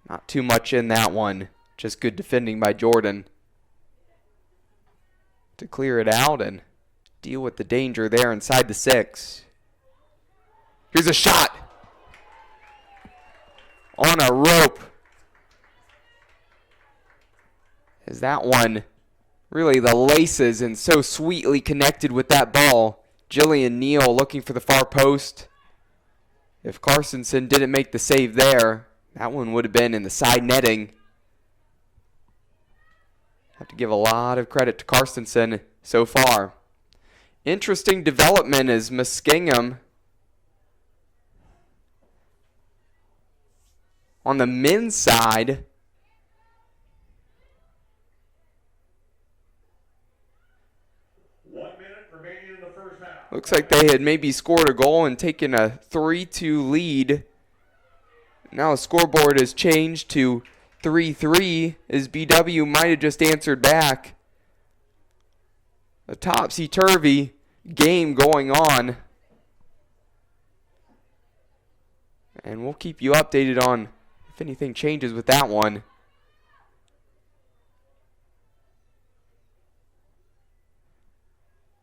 Not too much in that one. Just good defending by Jordan to clear it out and deal with the danger there inside the 6. Here's a shot. On a rope. As that one, really the laces and so sweetly connected with that ball. Jillian Neal looking for the far post. If Carstensen didn't make the save there, that one would have been in the side netting. Have to give a lot of credit to Carstensen so far. Interesting development is Muskingum on the men's side. Looks like they had maybe scored a goal and taken a 3-2 lead. Now the scoreboard has changed to 3-3 as BW might have just answered back. A topsy-turvy game going on. And we'll keep you updated on if anything changes with that one.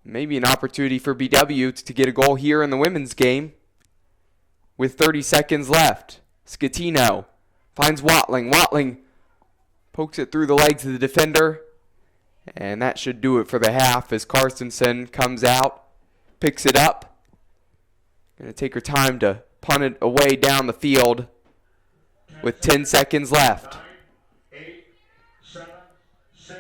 Maybe an opportunity for BW to get a goal here in the women's game with 30 seconds left. Scatino finds Watling. Watling pokes it through the legs of the defender. And that should do it for the half as Carstensen comes out, picks it up. Going to take her time to punt it away down the field with 10 seconds left. 9, 8, 7, 6,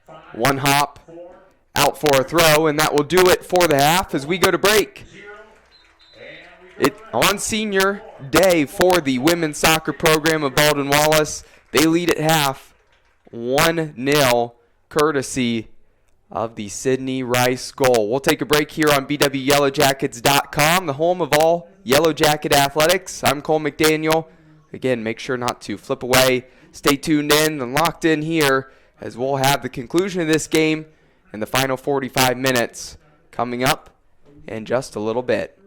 5, one hop 4, out for a throw, and that will do it for the half as we go to break. It on senior day for the women's soccer program of Baldwin Wallace. They lead at half 1-0, courtesy of the Sydney Rice goal. We'll take a break here on BWYellowJackets.com, the home of all Yellow Jacket athletics. I'm Cole McDaniel. Again, make sure not to flip away. Stay tuned in and locked in here as we'll have the conclusion of this game and the final 45 minutes coming up in just a little bit.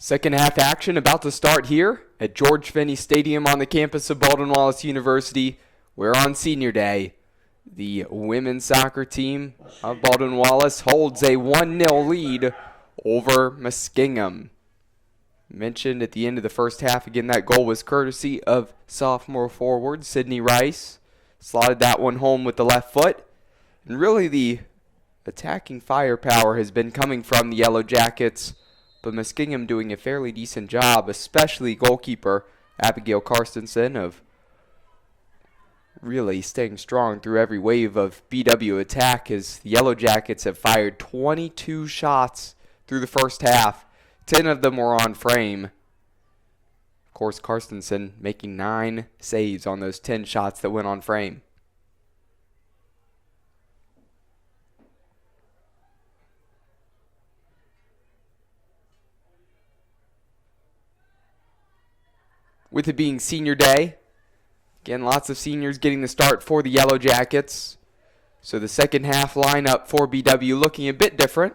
Second half action about to start here at George Finnie Stadium on the campus of Baldwin Wallace University, where on senior day, the women's soccer team of Baldwin Wallace holds a 1-0 lead over Muskingum. Mentioned at the end of the first half, again, that goal was courtesy of sophomore forward Sydney Rice. Slotted that one home with the left foot. And really the attacking firepower has been coming from the Yellow Jackets, but Muskingum doing a fairly decent job, especially goalkeeper Abigail Karstensen, of really staying strong through every wave of BW attack, as the Yellow Jackets have fired 22 shots through the first half. 10 of them were on frame. Of course, Karstensen making 9 saves on those 10 shots that went on frame. With it being senior day, again, lots of seniors getting the start for the Yellow Jackets. So the second half lineup for BW looking a bit different.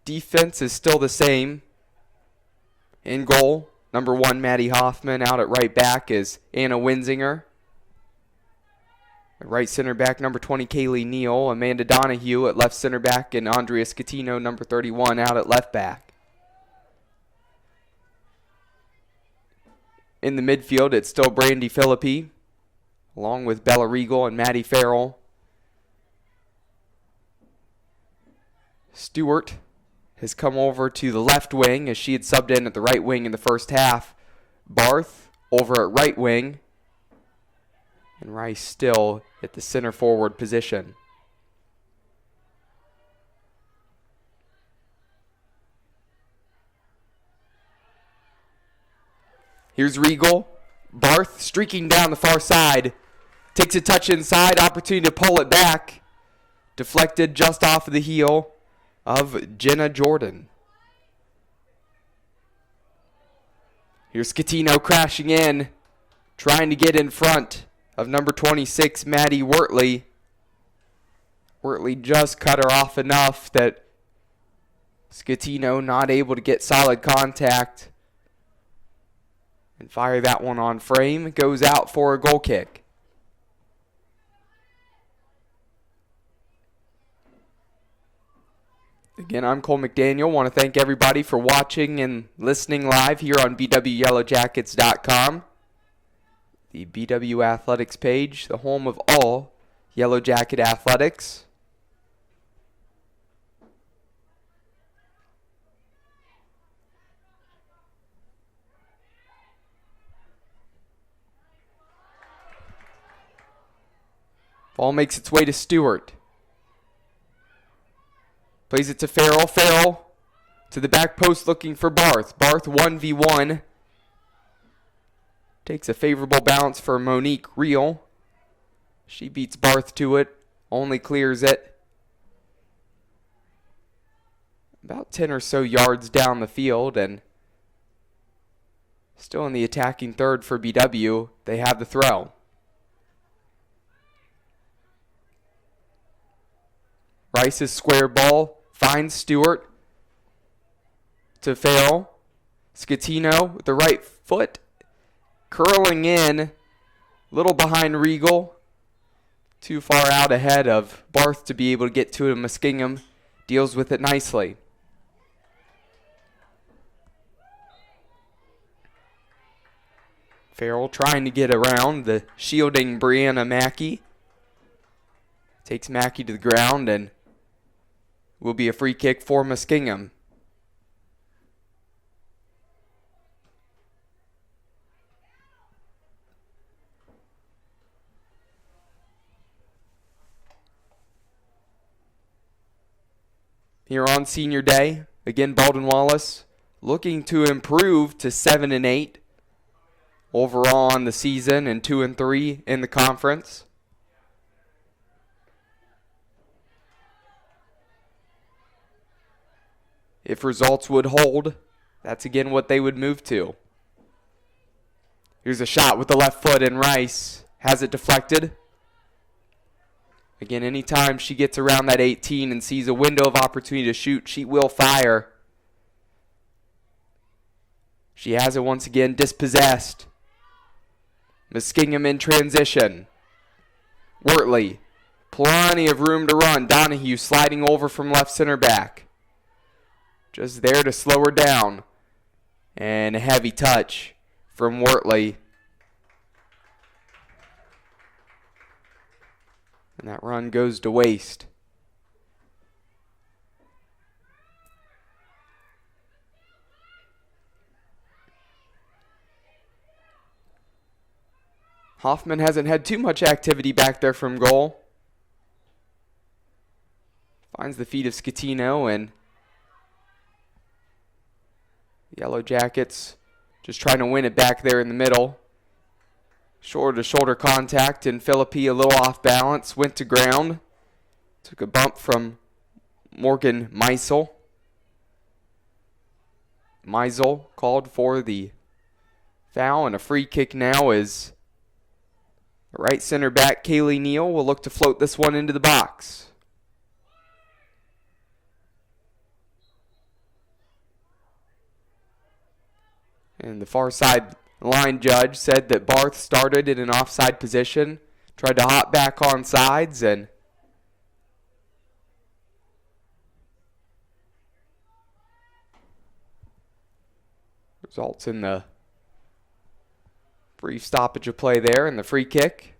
Defense is still the same. In goal, number 1, Maddie Hoffman. Out at right back is Anna Winsinger. At right center back, number 20, Kaylee Neal. Amanda Donahue at left center back, and Andrea Scatino, number 31, out at left back. In the midfield, it's still Brandy Philippi, along with Bella Regal and Maddie Farrell. Stewart has come over to the left wing, as she had subbed in at the right wing in the first half. Barth over at right wing, and Rice still at the center forward position. Here's Regal. Barth streaking down the far side. Takes a touch inside. Opportunity to pull it back. Deflected just off of the heel of Jenna Jordan. Here's Scatino crashing in. Trying to get in front of number 26, Maddie Wortley. Wortley just cut her off enough that Scatino not able to get solid contact and fire that one on frame. It goes out for a goal kick. Again, I'm Cole McDaniel. Want to thank everybody for watching and listening live here on BWYellowJackets.com. The BW Athletics page, the home of all Yellow Jacket athletics. Ball makes its way to Stewart. Plays it to Farrell. Farrell to the back post looking for Barth. Barth 1v1. Takes a favorable bounce for Monique Reel. She beats Barth to it. Only clears it about 10 or so yards down the field, and still in the attacking third for BW. They have the throw. Rice's square ball finds Stewart to Farrell. Scatino with the right foot, curling in, little behind Regal. Too far out ahead of Barth to be able to get to it. Muskingum deals with it nicely. Farrell trying to get around the shielding Brianna Mackey. Takes Mackey to the ground, and will be a free kick for Muskingum. Here on senior day, again, Baldwin Wallace looking to improve to 7-8 overall on the season and 2-3 in the conference. If results would hold, that's again what they would move to. Here's a shot with the left foot, and Rice has it deflected. Again, anytime she gets around that 18 and sees a window of opportunity to shoot, she will fire. She has it once again, dispossessed. Muskingum in transition. Wortley, plenty of room to run. Donahue sliding over from left center back. Just there to slow her down. And a heavy touch from Wortley. And that run goes to waste. Hoffman hasn't had too much activity back there from goal. Finds the feet of Scatino, and the Yellow Jackets just trying to win it back there in the middle. Shoulder-to-shoulder contact, and Philippi a little off balance, went to ground. Took a bump from Morgan Meisel. Meisel called for the foul, and a free kick now is right center back Kaylee Neal will look to float this one into the box. And the far side line judge said that Barth started in an offside position, tried to hop back on sides, and results in the brief stoppage of play there and the free kick.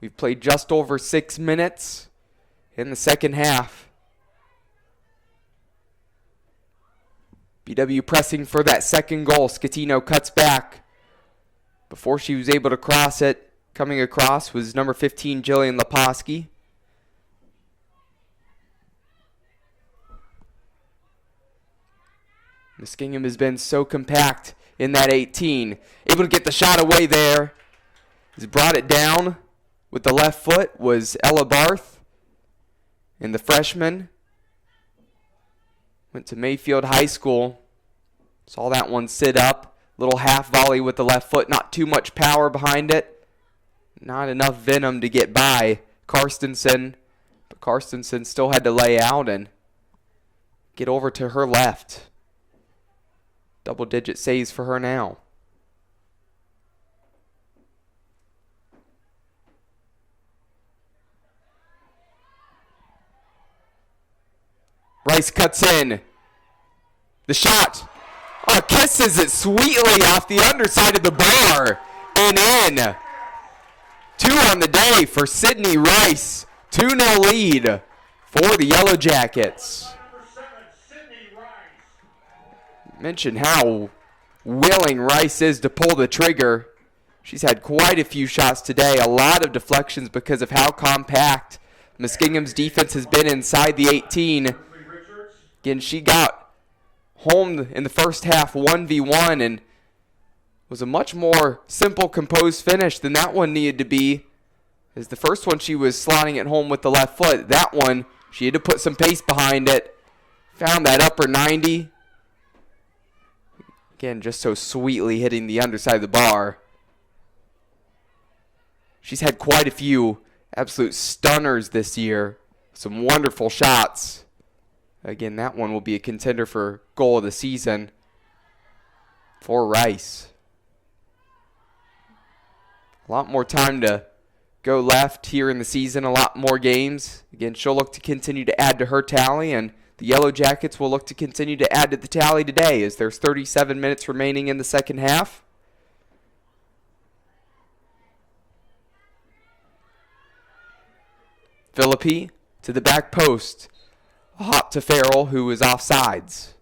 We've played just over 6 minutes in the second half. BW pressing for that second goal. Scatino cuts back before she was able to cross it. Coming across was number 15, Jillian Leposky. Muskingum has been so compact in that 18. Able to get the shot away there. Has brought it down with the left foot was Ella Barth. And the freshman went to Mayfield High School. Saw that one sit up. Little half volley with the left foot. Not too much power behind it. Not enough venom to get by Karstensen. But Karstensen still had to lay out and get over to her left. Double-digit saves for her now. Rice cuts in. The shot. Oh, kisses it sweetly off the underside of the bar and in. 2 on the day for Sydney Rice. 2-0 lead for the Yellow Jackets. Mention how willing Rice is to pull the trigger. She's had quite a few shots today. A lot of deflections because of how compact Muskingum's defense has been inside the 18. Again, she got home in the first half 1v1 and was a much more simple, composed finish than that one needed to be. As the first one, she was slotting it home with the left foot. That one, she had to put some pace behind it. Found that upper 90. Again, just so sweetly hitting the underside of the bar. She's had quite a few absolute stunners this year. Some wonderful shots. Again, that one will be a contender for goal of the season for Rice. A lot more time to go left here in the season, a lot more games. Again, she'll look to continue to add to her tally, and the Yellow Jackets will look to continue to add to the tally today as there's 37 minutes remaining in the second half. Philippi to the back post. A hop to Farrell, who is offsides.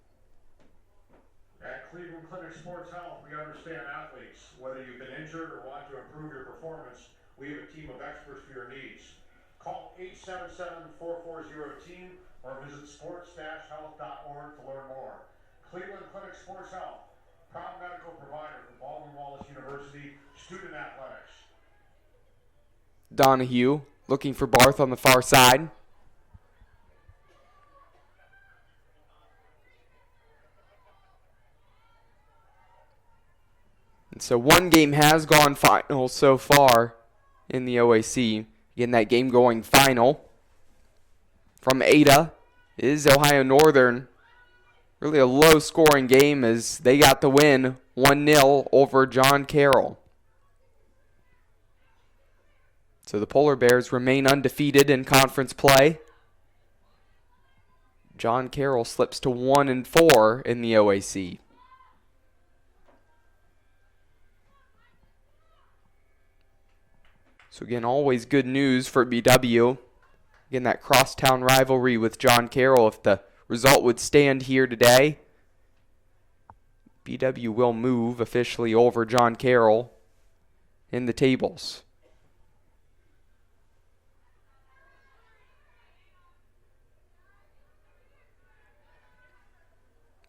At Cleveland Clinic Sports Health, we understand athletes. Whether you've been injured or want to improve your performance, we have a team of experts for your needs. Call 877-440-TEAM or visit sports-health.org to learn more. Cleveland Clinic Sports Health, proud medical provider for Baldwin Wallace University student athletics. Donahue looking for Barth on the far side. And so one game has gone final so far in the OAC. Again, that game going final from Ada is Ohio Northern. Really a low-scoring game as they got the win 1-0 over John Carroll. So the Polar Bears remain undefeated in conference play. John Carroll slips to 1-4 in the OAC. So again, always good news for BW. Again, that crosstown rivalry with John Carroll, if the result would stand here today, BW will move officially over John Carroll in the tables.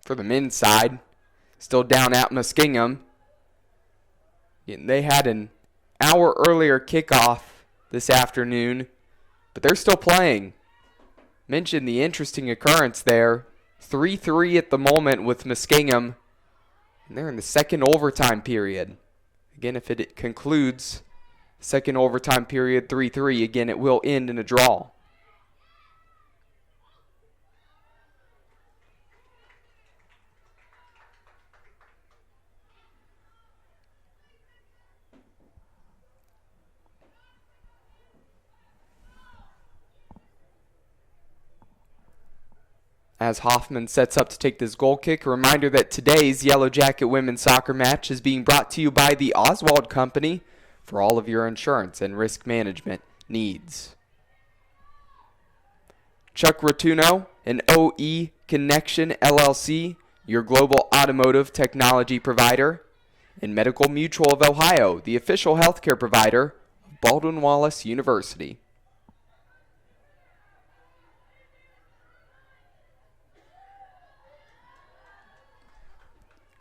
For the men's side, still down at Muskingum. They had an hour earlier kickoff this afternoon, but they're still playing. Mentioned the interesting occurrence there. 3-3 at the moment with Muskingum, and they're in the second overtime period. Again, if it concludes second overtime period 3-3, again, it will end in a draw. As Hoffman sets up to take this goal kick, a reminder that today's Yellow Jacket women's soccer match is being brought to you by the Oswald Company for all of your insurance and risk management needs. Chuck Rotuno and OE Connection LLC, your global automotive technology provider, and Medical Mutual of Ohio, the official healthcare provider of Baldwin Wallace University.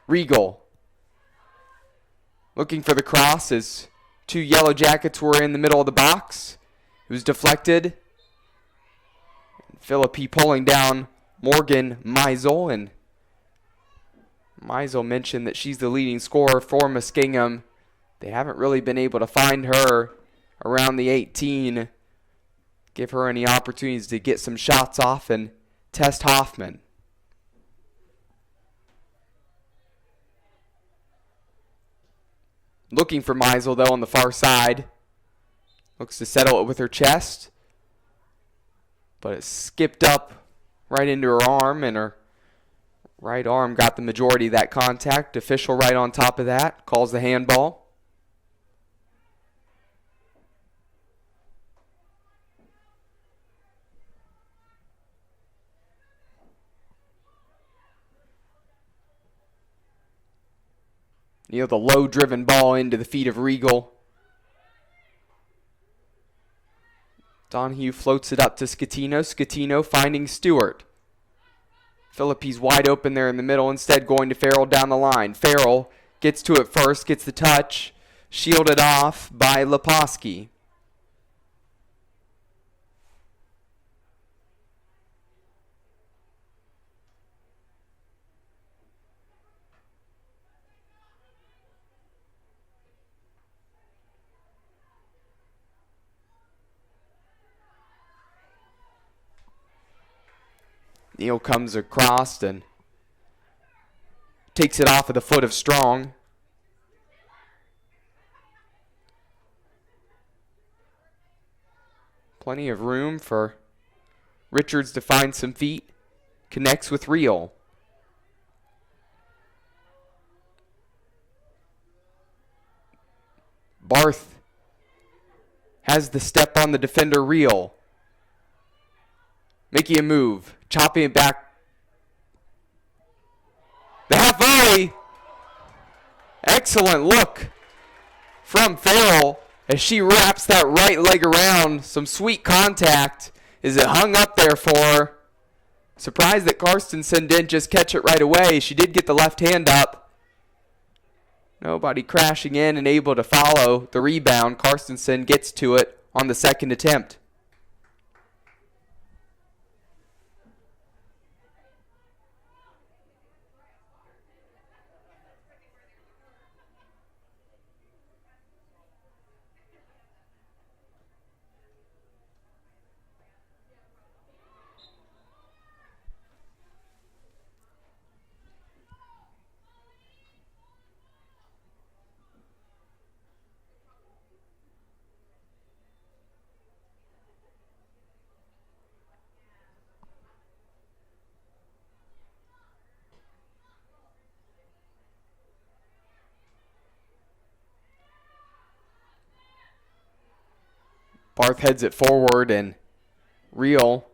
Regal looking for the cross as two Yellow Jackets were in the middle of the box. It was deflected. Philippi pulling down Morgan Meisel, and Meisel mentioned that she's the leading scorer for Muskingum. They haven't really been able to find her around the 18, give her any opportunities to get some shots off and test Hoffman. Looking for Meisel, though, on the far side. Looks to settle it with her chest. But it skipped up right into her arm, and her right arm got the majority of that contact. Official right on top of that calls the handball. The low-driven ball into the feet of Regal. Donahue floats it up to Scatino. Scatino finding Stewart. Philippi's wide open there in the middle, instead going to Farrell down the line. Farrell gets to it first, gets the touch, shielded off by Leposky. Neal comes across and takes it off of the foot of Strong. Plenty of room for Richards to find some feet. Connects with Reel. Barth has the step on the defender, Reel. Making a move. Chopping it back. The half volley. Excellent look from Farrell as she wraps that right leg around. Some sweet contact. Is it hung up there for her? Surprised that Karstensen didn't just catch it right away. She did get the left hand up. Nobody crashing in and able to follow the rebound. Karstensen gets to it on the second attempt. Barth heads it forward, and Reel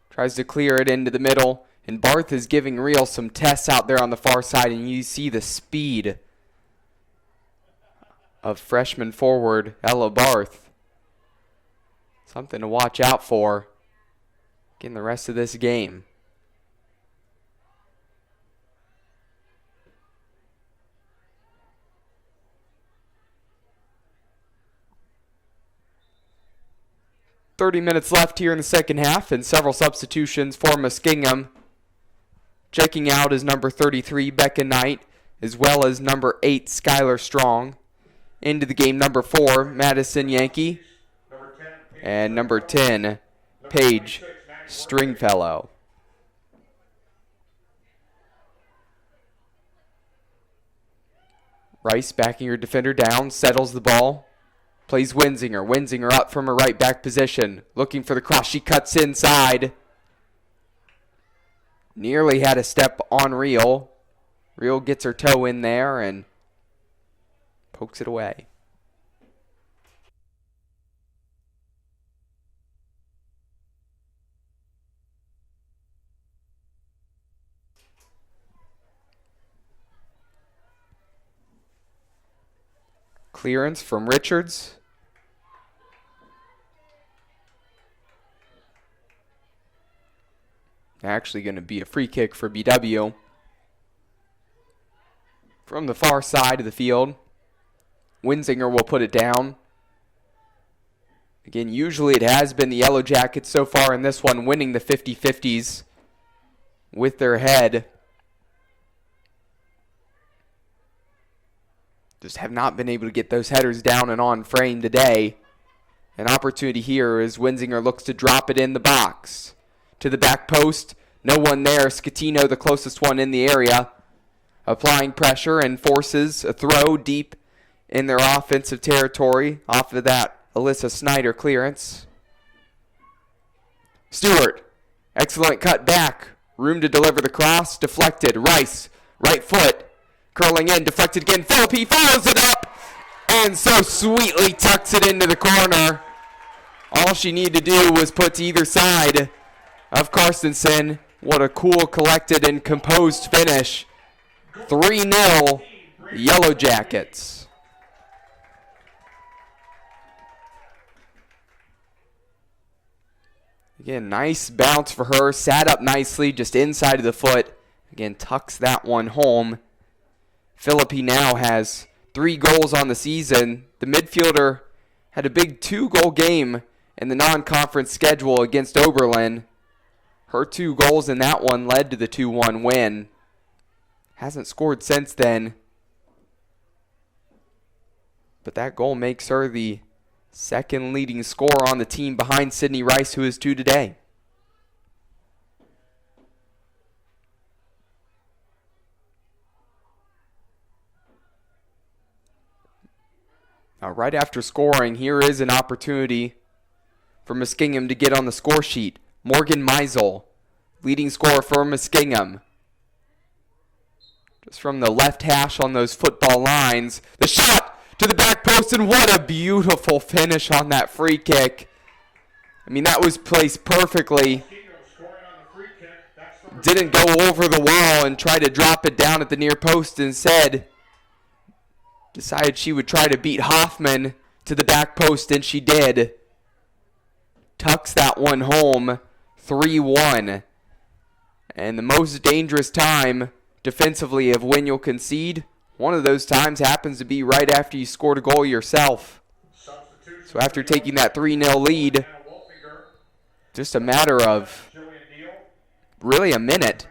tries to clear it into the middle. And Barth is giving Reel some tests out there on the far side, and you see the speed of freshman forward Ella Barth. Something to watch out for in the rest of this game. .30 minutes left here in the second half, and several substitutions for Muskingum. Checking out is number 33, Becca Knight, as well as number 8, Skylar Strong. Into the game, number 4, Madison Yankee, and number 10, Paige Stringfellow. Rice backing her defender down, settles the ball. Plays Winsinger. Winsinger up from her right back position. Looking for the cross. She cuts inside. Nearly had a step on Reel. Reel gets her toe in there and pokes it away. Clearance from Richards. Actually going to be a free kick for BW. From the far side of the field, Winsinger will put it down. Again, usually it has been the Yellow Jackets so far in this one winning the 50-50s with their head. Just have not been able to get those headers down and on frame today. An opportunity here as Winsinger looks to drop it in the box. To the back post, no one there. Scatino, the closest one in the area, applying pressure and forces a throw deep in their offensive territory. Off of that, Alyssa Snyder clearance. Stewart, excellent cut back. Room to deliver the cross, deflected. Rice, right foot, curling in, deflected again. Philippi follows it up and so sweetly tucks it into the corner. All she needed to do was put to either side of Carstensen. What a cool, collected, and composed finish. 3-0 Yellow Jackets. Again, nice bounce for her. Sat up nicely, just inside of the foot. Again, tucks that one home. Philippi now has 3 goals on the season. The midfielder had a big 2-goal game in the non-conference schedule against Oberlin. Her 2 goals in that one led to the 2-1 win. Hasn't scored since then. But that goal makes her the second leading scorer on the team behind Sydney Rice, who is 2 today. Now, right after scoring, here is an opportunity for Muskingum to get on the score sheet. Morgan Meisel, leading scorer for Muskingum. Just from the left hash on those football lines. The shot to the back post, and what a beautiful finish on that free kick. I mean, that was placed perfectly. Didn't go over the wall and try to drop it down at the near post. Instead, decided she would try to beat Hoffman to the back post, and she did. Tucks that one home, 3-1. And the most dangerous time defensively of when you'll concede, one of those times happens to be right after you scored a goal yourself. So after taking that 3-0 lead, just a matter of really a minute.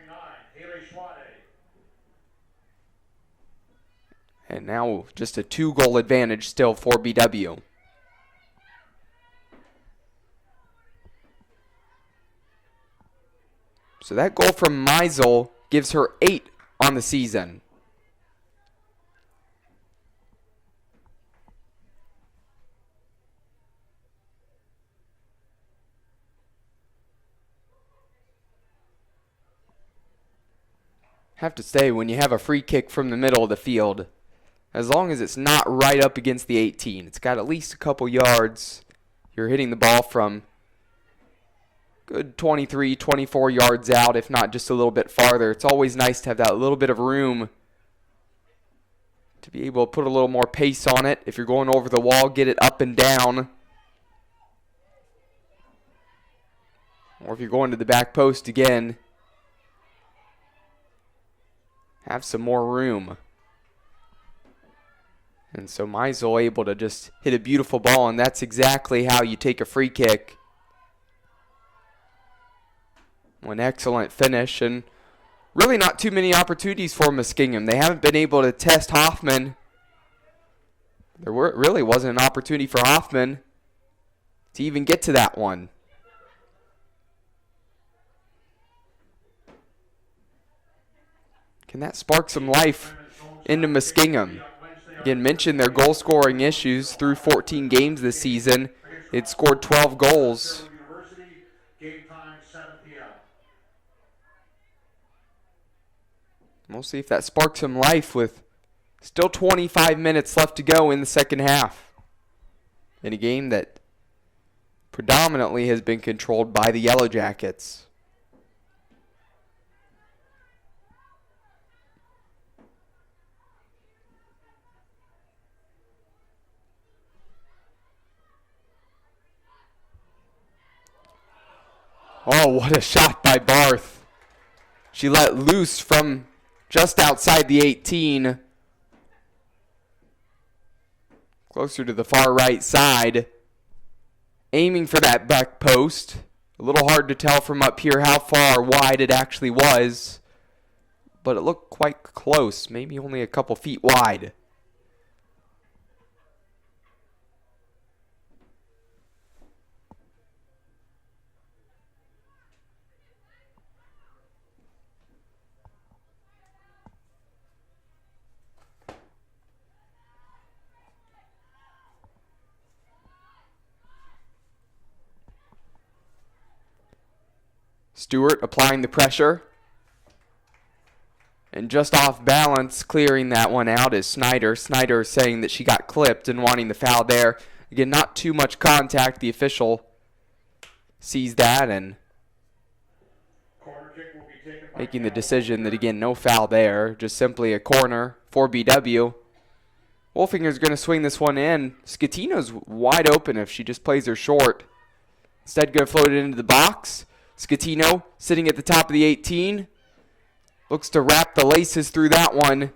And now just a 2-goal advantage still for BW. So that goal from Meisel gives her 8 on the season. Have to say, when you have a free kick from the middle of the field, as long as it's not right up against the 18. It's got at least a couple yards. You're hitting the ball from good 23, 24 yards out, if not just a little bit farther. It's always nice to have that little bit of room to be able to put a little more pace on it. If you're going over the wall, get it up and down. Or if you're going to the back post again, have some more room. And so Meisel able to just hit a beautiful ball, and that's exactly how you take a free kick. One excellent finish, and really not too many opportunities for Muskingum. They haven't been able to test Hoffman. Really wasn't an opportunity for Hoffman to even get to that one. Can that spark some life into Muskingum? Again, mentioned their goal-scoring issues through 14 games this season. It scored 12 goals. We'll see if that sparks some life with still 25 minutes left to go in the second half. In a game that predominantly has been controlled by the Yellow Jackets. Oh, what a shot by Barth. She let loose from just outside the 18. Closer to the far right side. Aiming for that back post. A little hard to tell from up here how far wide it actually was. But it looked quite close. Maybe only a couple feet wide. Stewart applying the pressure. And just off balance, clearing that one out is Snyder. Snyder saying that she got clipped and wanting the foul there. Again, not too much contact. The official sees that and making the decision that, again, no foul there. Just simply a corner for BW. Wolfinger's going to swing this one in. Scatino's wide open if she just plays her short. Instead, going to float it into the box. Scatino sitting at the top of the 18. Looks to wrap the laces through that one.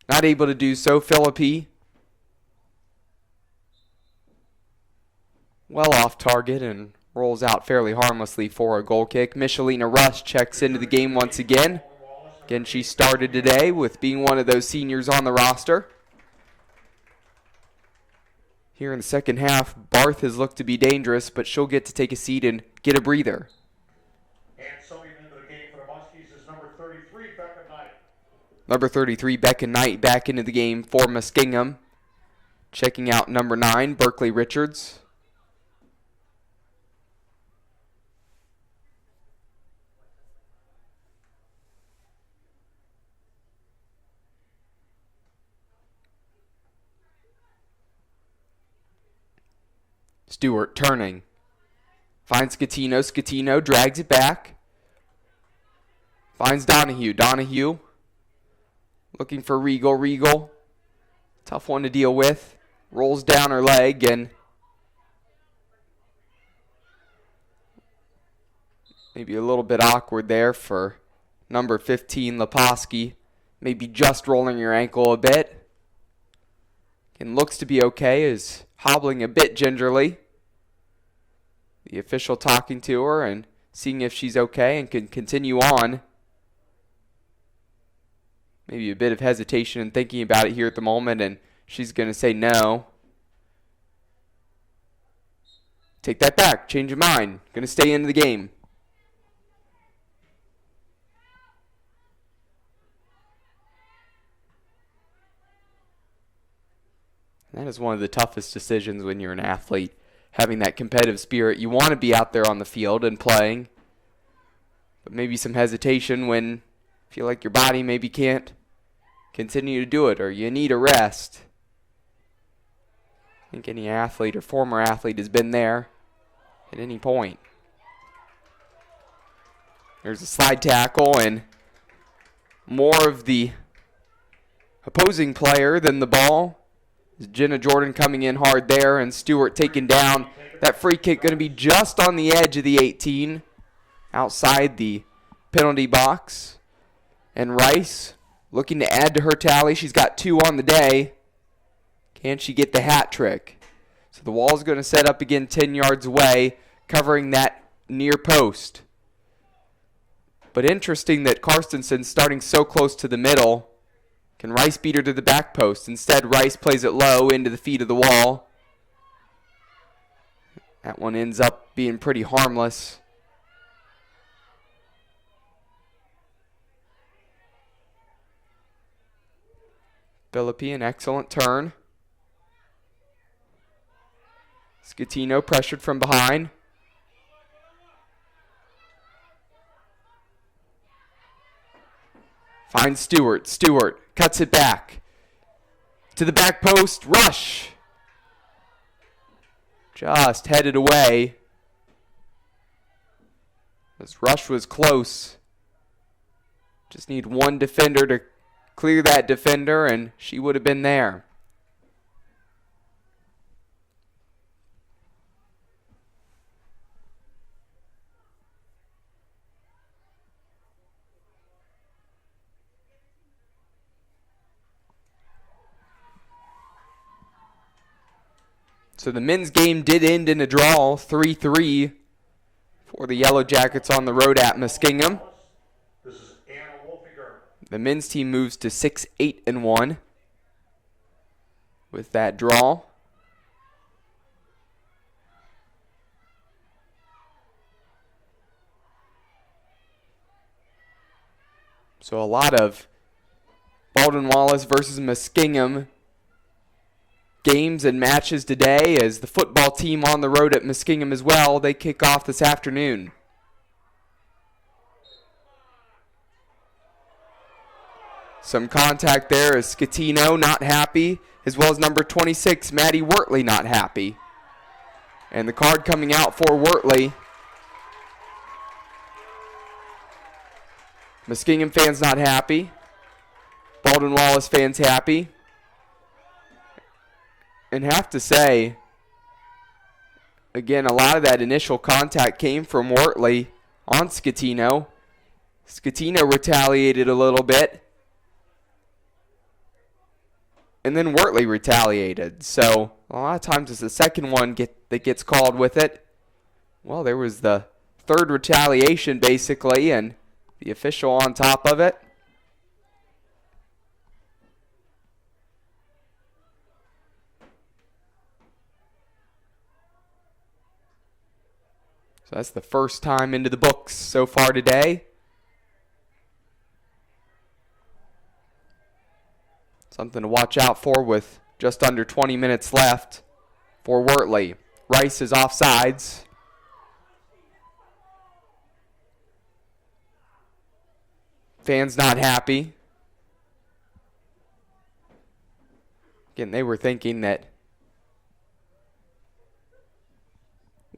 Not able to do so. Philippi well off target and rolls out fairly harmlessly for a goal kick. Michelina Rush checks into the game once again. Again, she started today with being one of those seniors on the roster. Here in the second half, Barth has looked to be dangerous, but she'll get to take a seat and get a breather. Number 33, Becca Knight, back into the game for Muskingum. Checking out number 9, Berkeley Richards. Stewart turning. Finds Scatino. Scatino drags it back. Finds Donahue. Donahue looking for Regal. Regal, tough one to deal with. Rolls down her leg and maybe a little bit awkward there for number 15, Leposky. Maybe just rolling your ankle a bit. And looks to be okay, is hobbling a bit gingerly. The official talking to her and seeing if she's okay and can continue on. Maybe a bit of hesitation and thinking about it here at the moment, and she's going to say no. Take that back. Change your mind. Going to stay into the game. That is one of the toughest decisions when you're an athlete. Having that competitive spirit. You want to be out there on the field and playing. But maybe some hesitation when you feel like your body maybe can't continue to do it or you need a rest. I think any athlete or former athlete has been there at any point. There's a slide tackle, and more of the opposing player than the ball. Jenna Jordan coming in hard there, and Stewart taken down. That free kick going to be just on the edge of the 18, outside the penalty box. And Rice looking to add to her tally. She's got 2 on the day. Can she get the hat trick? So the wall is going to set up again 10 yards away, covering that near post. But interesting that Karstenson's starting so close to the middle. Can Rice beat her to the back post? Instead, Rice plays it low into the feet of the wall. That one ends up being pretty harmless. Philippi, an excellent turn. Scatino pressured from behind. Finds Stewart. Stewart cuts it back. To the back post. Rush. Just headed away. This rush was close. Just need one defender to clear that defender, and she would have been there. So the men's game did end in a draw, 3-3 for the Yellow Jackets on the road at Muskingum. The men's team moves to 6-8-1 with that draw. So a lot of Baldwin Wallace versus Muskingum games and matches today, as the football team on the road at Muskingum as well. They kick off this afternoon. Some contact there as Scatino not happy, as well as number 26, Maddie Wortley, not happy. And the card coming out for Wortley. Muskingum fans not happy. Baldwin Wallace fans happy. And have to say, again, a lot of that initial contact came from Wortley on Scatino. Scatino retaliated a little bit. And then Wortley retaliated. So a lot of times it's the second one that gets called with it. Well, there was the third retaliation basically, and the official on top of it. So that's the first time into the books so far today. Something to watch out for with just under 20 minutes left for Wortley. Rice is offsides. Fans not happy. Again, they were thinking that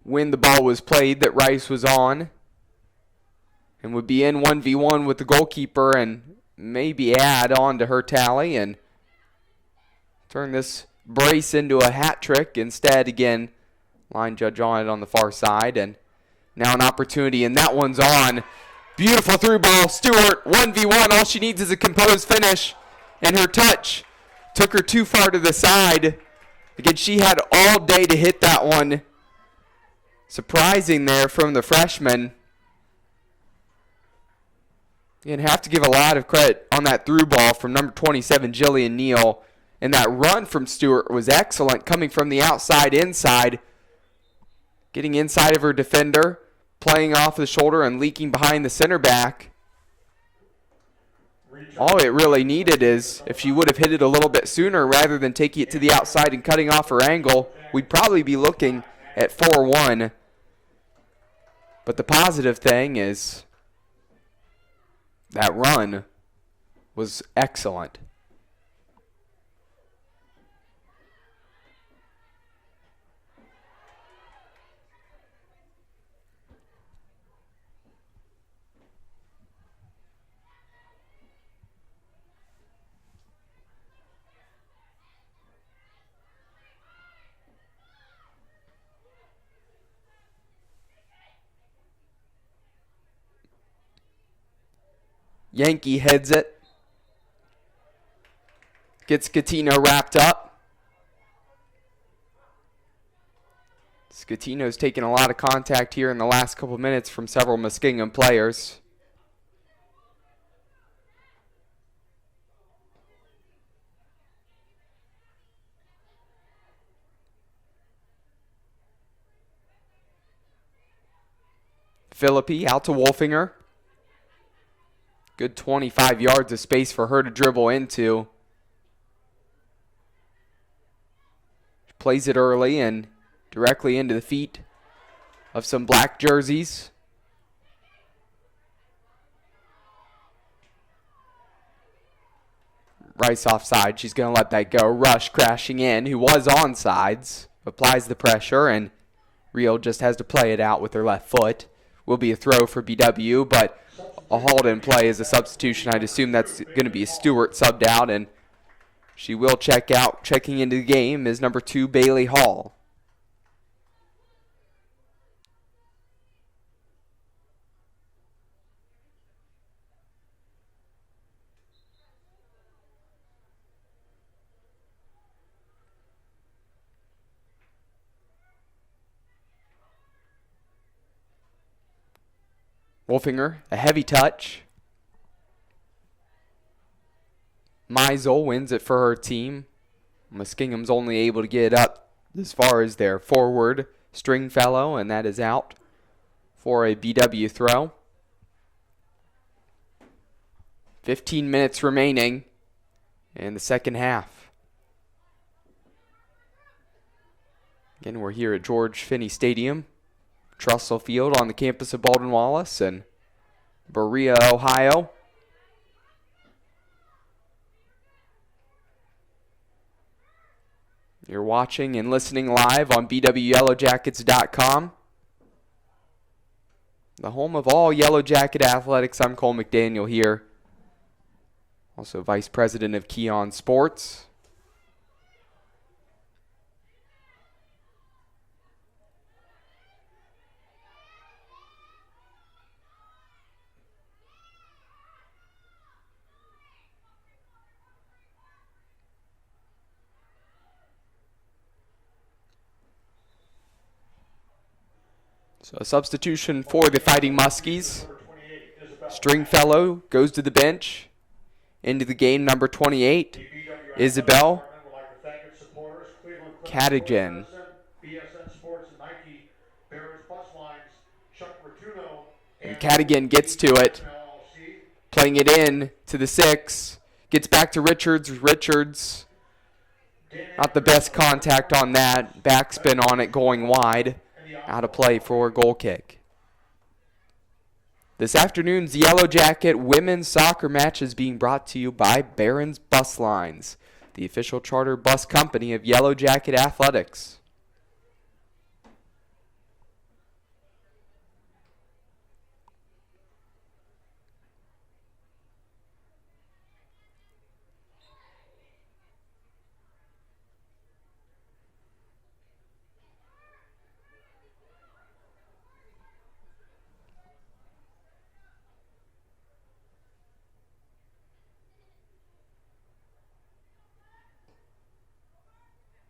when the ball was played that Rice was on and would be in 1v1 with the goalkeeper and maybe add on to her tally and turn this brace into a hat trick. Instead, again, line judge on it on the far side, and now an opportunity, and that one's on. Beautiful through ball. Stewart, 1v1. All she needs is a composed finish, and her touch took her too far to the side. Again, she had all day to hit that one. Surprising there from the freshman. Again, have to give a lot of credit on that through ball from number 27, Jillian Neal. And that run from Stewart was excellent, coming from the outside inside, getting inside of her defender, playing off the shoulder and leaking behind the center back. All it really needed is if she would have hit it a little bit sooner rather than taking it to the outside and cutting off her angle, we'd probably be looking at 4-1. But the positive thing is that run was excellent. Yankee heads it. Gets Scatino wrapped up. Scatino's taken a lot of contact here in the last couple of minutes from several Muskingum players. Philippi out to Wolfinger. Good 25 yards of space for her to dribble into. She plays it early and directly into the feet of some black jerseys. Rice offside. She's going to let that go. Rush crashing in, who was onsides. Applies the pressure, and Real just has to play it out with her left foot. Will be a throw for BW, but a hold in play is a substitution. I'd assume that's going to be Stewart subbed out, and she will check out. Checking into the game is number 2, Bailey Hall. Wolfinger, a heavy touch. Meisel wins it for her team. Muskingum's only able to get up as far as their forward Stringfellow, and that is out for a BW throw. 15 minutes remaining in the second half. Again, we're here at George Finnie Stadium. Tressel Field on the campus of Baldwin Wallace in Berea, Ohio. You're watching and listening live on bwyellowjackets.com. The home of all Yellow Jacket athletics. I'm Cole McDaniel here. Also Vice President of Keon Sports. So a substitution for the Fighting Muskies. Stringfellow goes to the bench. Into the game, number 28, Isabel Cadigan. And Cadigan gets to it, playing it in to the 6. Gets back to Richards. Richards, not the best contact on that. Backspin on it going wide. Out of play for a goal kick. This afternoon's Yellow Jacket women's soccer match is being brought to you by Barron's Bus Lines, the official charter bus company of Yellow Jacket Athletics.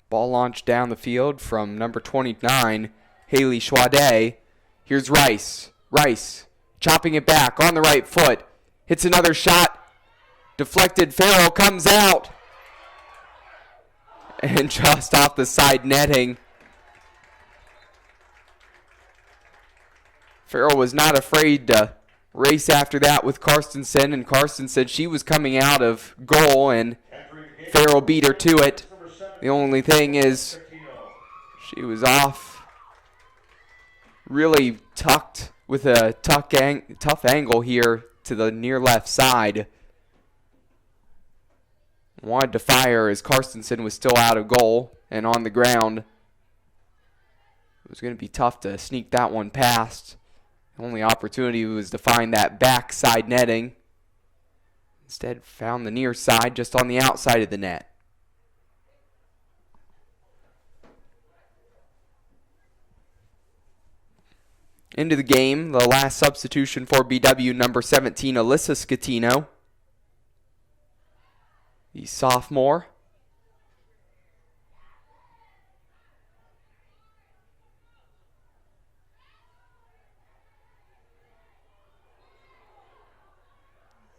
Ball launched down the field from number 29, Haley Schwade. Here's Rice. Rice chopping it back on the right foot. Hits another shot. Deflected. Farrell comes out. And just off the side netting. Farrell was not afraid to race after that with Karstensen, and Karsten said she was coming out of goal, and Farrell beat her to it. The only thing is she was off, really tucked with a tough angle here to the near left side. Wanted to fire as Karstensen was still out of goal and on the ground. It was going to be tough to sneak that one past. The only opportunity was to find that backside netting. Instead, found the near side just on the outside of the net. into the game. The last substitution for BW, number 17, Alyssa Scatino, the sophomore.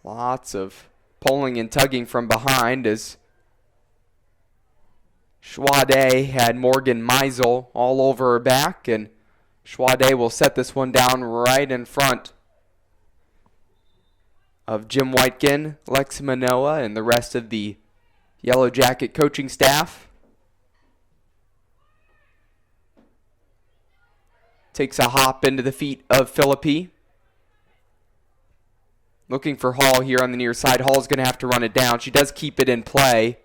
Lots of pulling and tugging from behind as Schwade had Morgan Meisel all over her back, and Schwade will set this one down right in front of Jim Whitekin, Lex Manoa, and the rest of the Yellow Jacket coaching staff. Takes a hop into the feet of Philippi. Looking for Hall here on the near side. Hall's going to have to run it down. She does keep it in play.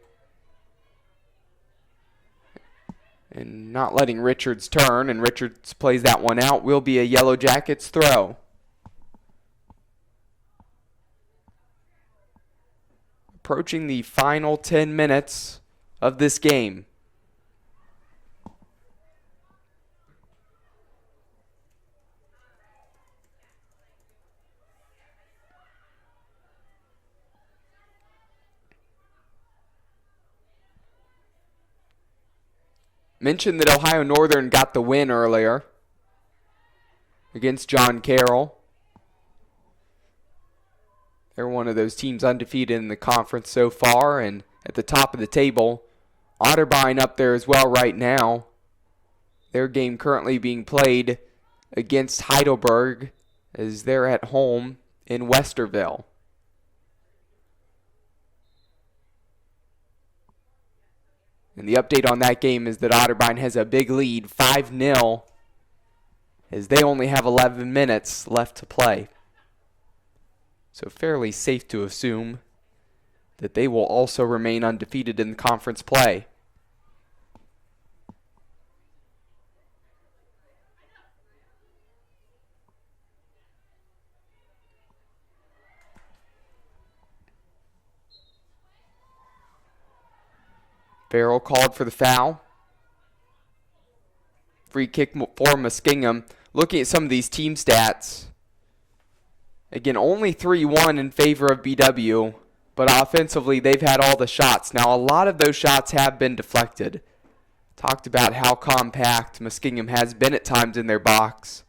And not letting Richards turn, and Richards plays that one out. Will be a Yellow Jackets throw. Approaching the final 10 minutes of this game. Mentioned that Ohio Northern got the win earlier against John Carroll. They're one of those teams undefeated in the conference so far, and at the top of the table, Otterbein up there as well right now. Their game currently being played against Heidelberg as they're at home in Westerville. And the update on that game is that Otterbein has a big lead, 5-0, as they only have 11 minutes left to play. So fairly safe to assume that they will also remain undefeated in the conference play. Farrell called for the foul. Free kick for Muskingum. Looking at some of these team stats. Again, only 3-1 in favor of BW, but offensively they've had all the shots. Now, a lot of those shots have been deflected. Talked about how compact Muskingum has been at times in their box.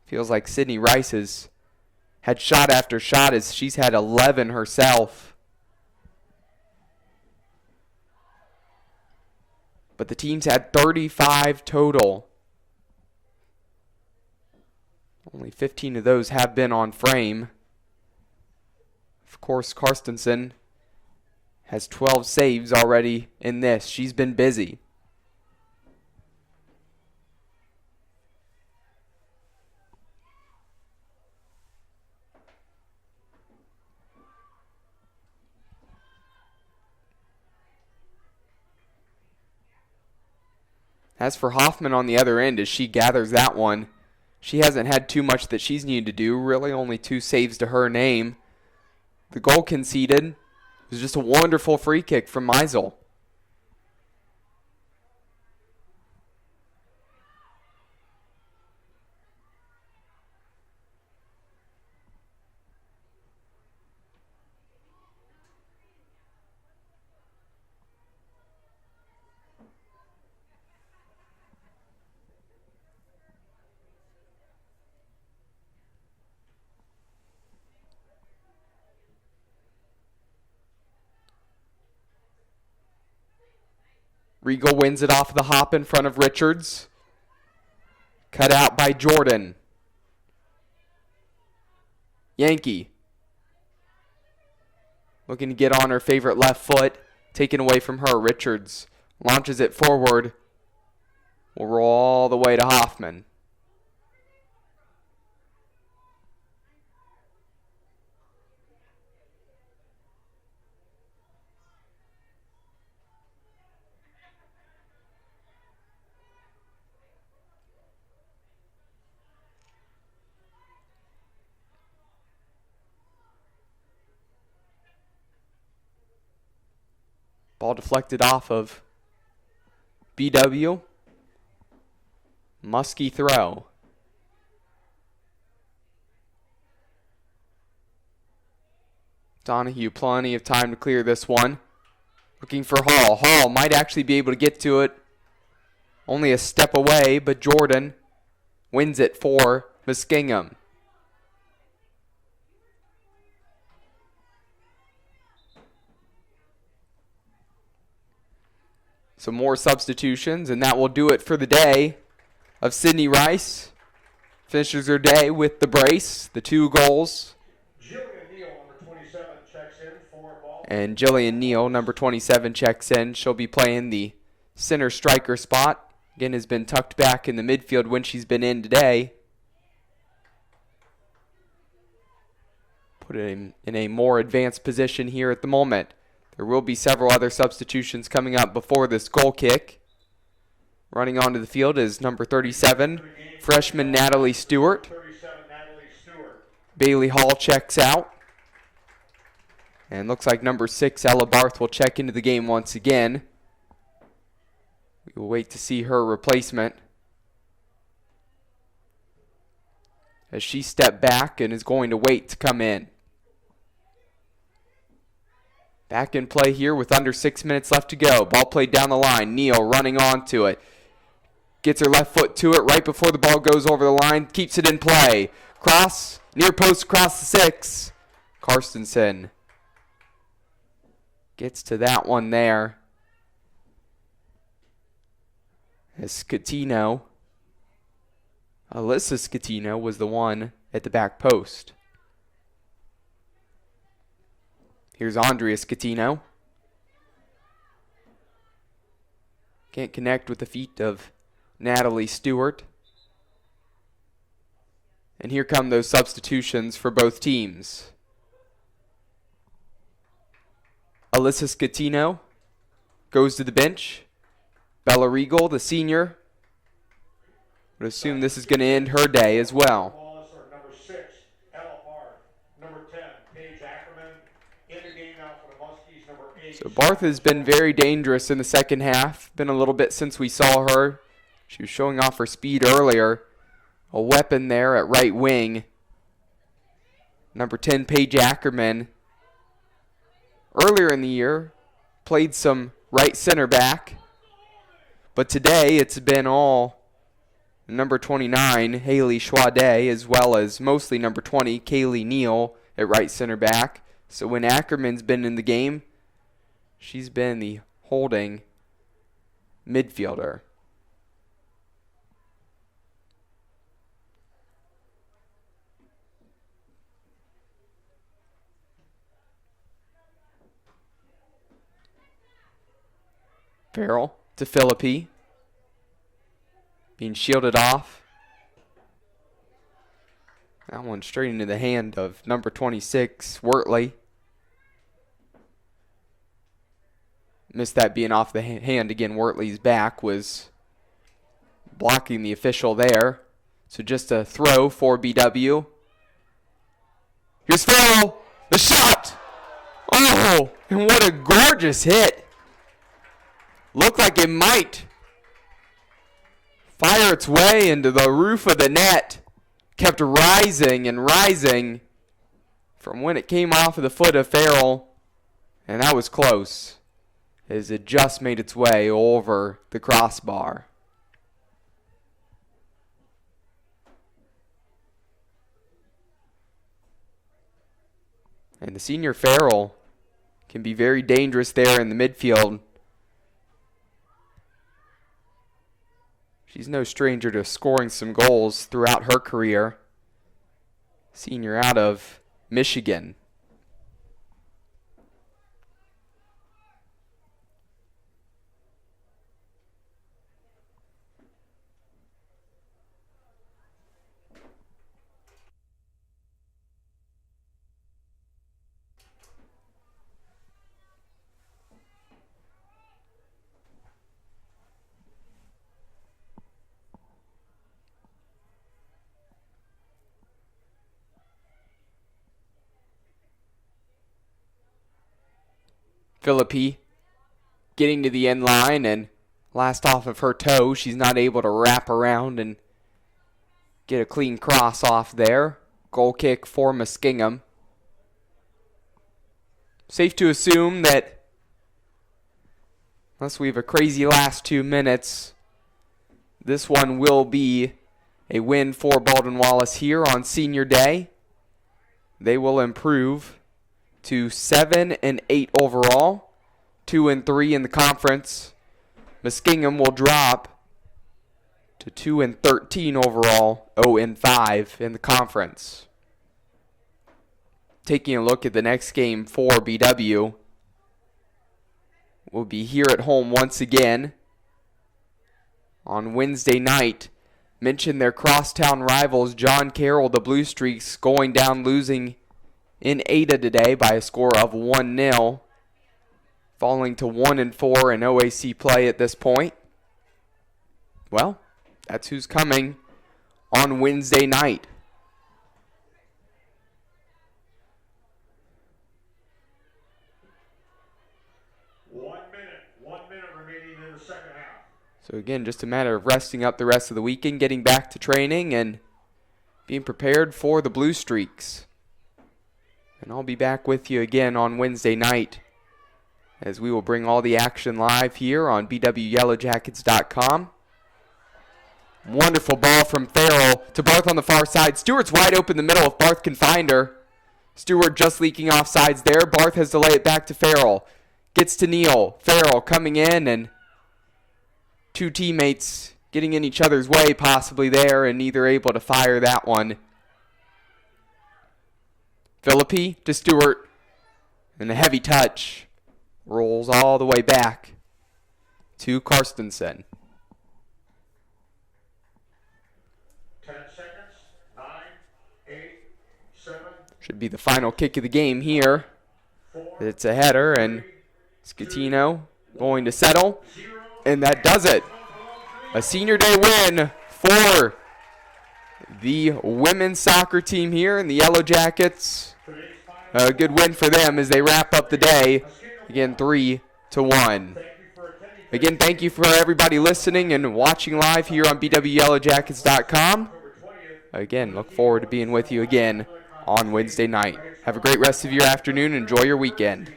Feels like Sydney Rice has had shot after shot as she's had 11 herself. But the teams had 35 total. Only 15 of those have been on frame. Of course, Karstensen has 12 saves already in this. She's been busy. As for Hoffman on the other end, as she gathers that one, she hasn't had too much that she's needed to do. Really only 2 saves to her name. The goal conceded was just a wonderful free kick from Meisel. Regal wins it off the hop in front of Richards. Cut out by Jordan. Yankee. Looking to get on her favorite left foot. Taken away from her. Richards launches it forward. Will roll all the way to Hoffman. Ball deflected off of BW. Muskie throw. Donahue plenty of time to clear this one. Looking for Hall. Hall might actually be able to get to it. Only a step away, but Jordan wins it for Muskingum. Some more substitutions, and that will do it for the day of Sydney Rice. Finishes her day with the brace, the 2 goals. Jillian Neal, number 27, checks in for Baldwin. And Jillian Neal, number 27, checks in. She'll be playing the center striker spot. Again, has been tucked back in the midfield when she's been in today. Put it in a more advanced position here at the moment. There will be several other substitutions coming up before this goal kick. Running onto the field is number 37, freshman Natalie Stewart. Bailey Hall checks out. And looks like number 6, Ella Barth, will check into the game once again. We will wait to see her replacement as she stepped back and is going to wait to come in. Back in play here with under 6 minutes left to go. Ball played down the line. Neal running onto it. Gets her left foot to it right before the ball goes over the line. Keeps it in play. Cross. Near post across the 6. Karstensen gets to that one there. As Alyssa Scatino was the one at the back post. Here's Andrea Scatino. Can't connect with the feet of Natalie Stewart. And here come those substitutions for both teams. Alyssa Scatino goes to the bench. Bella Regal, the senior, would assume this is going to end her day as well. Number 6, Ella Barth. Number 10, Paige Ackerman. In the game now for the Muskies, number 8. So Barth has been very dangerous in the second half. Been a little bit since we saw her. She was showing off her speed earlier. A weapon there at right wing. Number 10, Paige Ackerman. Earlier in the year, played some right center back. But today, it's been all number 29, Haley Schwade, as well as mostly number 20, Kaylee Neal at right center back. So when Ackerman's been in the game, she's been the holding midfielder. Farrell to Philippi. Being shielded off. That one straight into the hand of number 26, Wortley. Missed that being off the hand again. Wortley's back was blocking the official there. So just a throw for BW. Here's Farrell. The shot. Oh, and what a gorgeous hit. Looked like it might fire its way into the roof of the net. Kept rising and rising from when it came off of the foot of Farrell. And that was close, as it just made its way over the crossbar. And the senior Farrell can be very dangerous there in the midfield. She's no stranger to scoring some goals throughout her career. Senior out of Michigan. Philippi getting to the end line, and last off of her toe, she's not able to wrap around and get a clean cross off there. Goal kick for Muskingum. safe to assume that unless we have a crazy last 2 minutes, this one will be a win for Baldwin Wallace here on Senior Day. They will improve to 7-8 overall, 2-3 in the conference. Muskingum will drop to 2-13 overall, 0-5 in the conference. Taking a look at the next game for BW, we'll be here at home once again on Wednesday night. Mentioned their crosstown rivals, John Carroll, the Blue Streaks, going down losing in Ada today by a score of 1-0, falling to 1-4 in OAC play at this point. Well, that's who's coming on Wednesday night. One minute remaining in the second half. So again, just a matter of resting up the rest of the weekend, getting back to training, and being prepared for the Blue Streaks. And I'll be back with you again on Wednesday night as we will bring all the action live here on bwyellowjackets.com. Wonderful ball from Farrell to Barth on the far side. Stewart's wide open in the middle if Barth can find her. Stewart just leaking off sides there. Barth has to lay it back to Farrell. Gets to Neal. Farrell coming in, and two teammates getting in each other's way possibly there, and neither able to fire that one. Philippi to Stewart, and a heavy touch rolls all the way back to Karstensen. 10 seconds, 9, 8, 7. Should be the final kick of the game here. 4, It's a header, and Scatino going to settle, and that does it. A Senior Day win for the women's soccer team here in the Yellow Jackets. A good win for them as they wrap up the day. Again, 3-1. Again, thank you for everybody listening and watching live here on bwyellowjackets.com. Again, look forward to being with you again on Wednesday night. Have a great rest of your afternoon. Enjoy your weekend.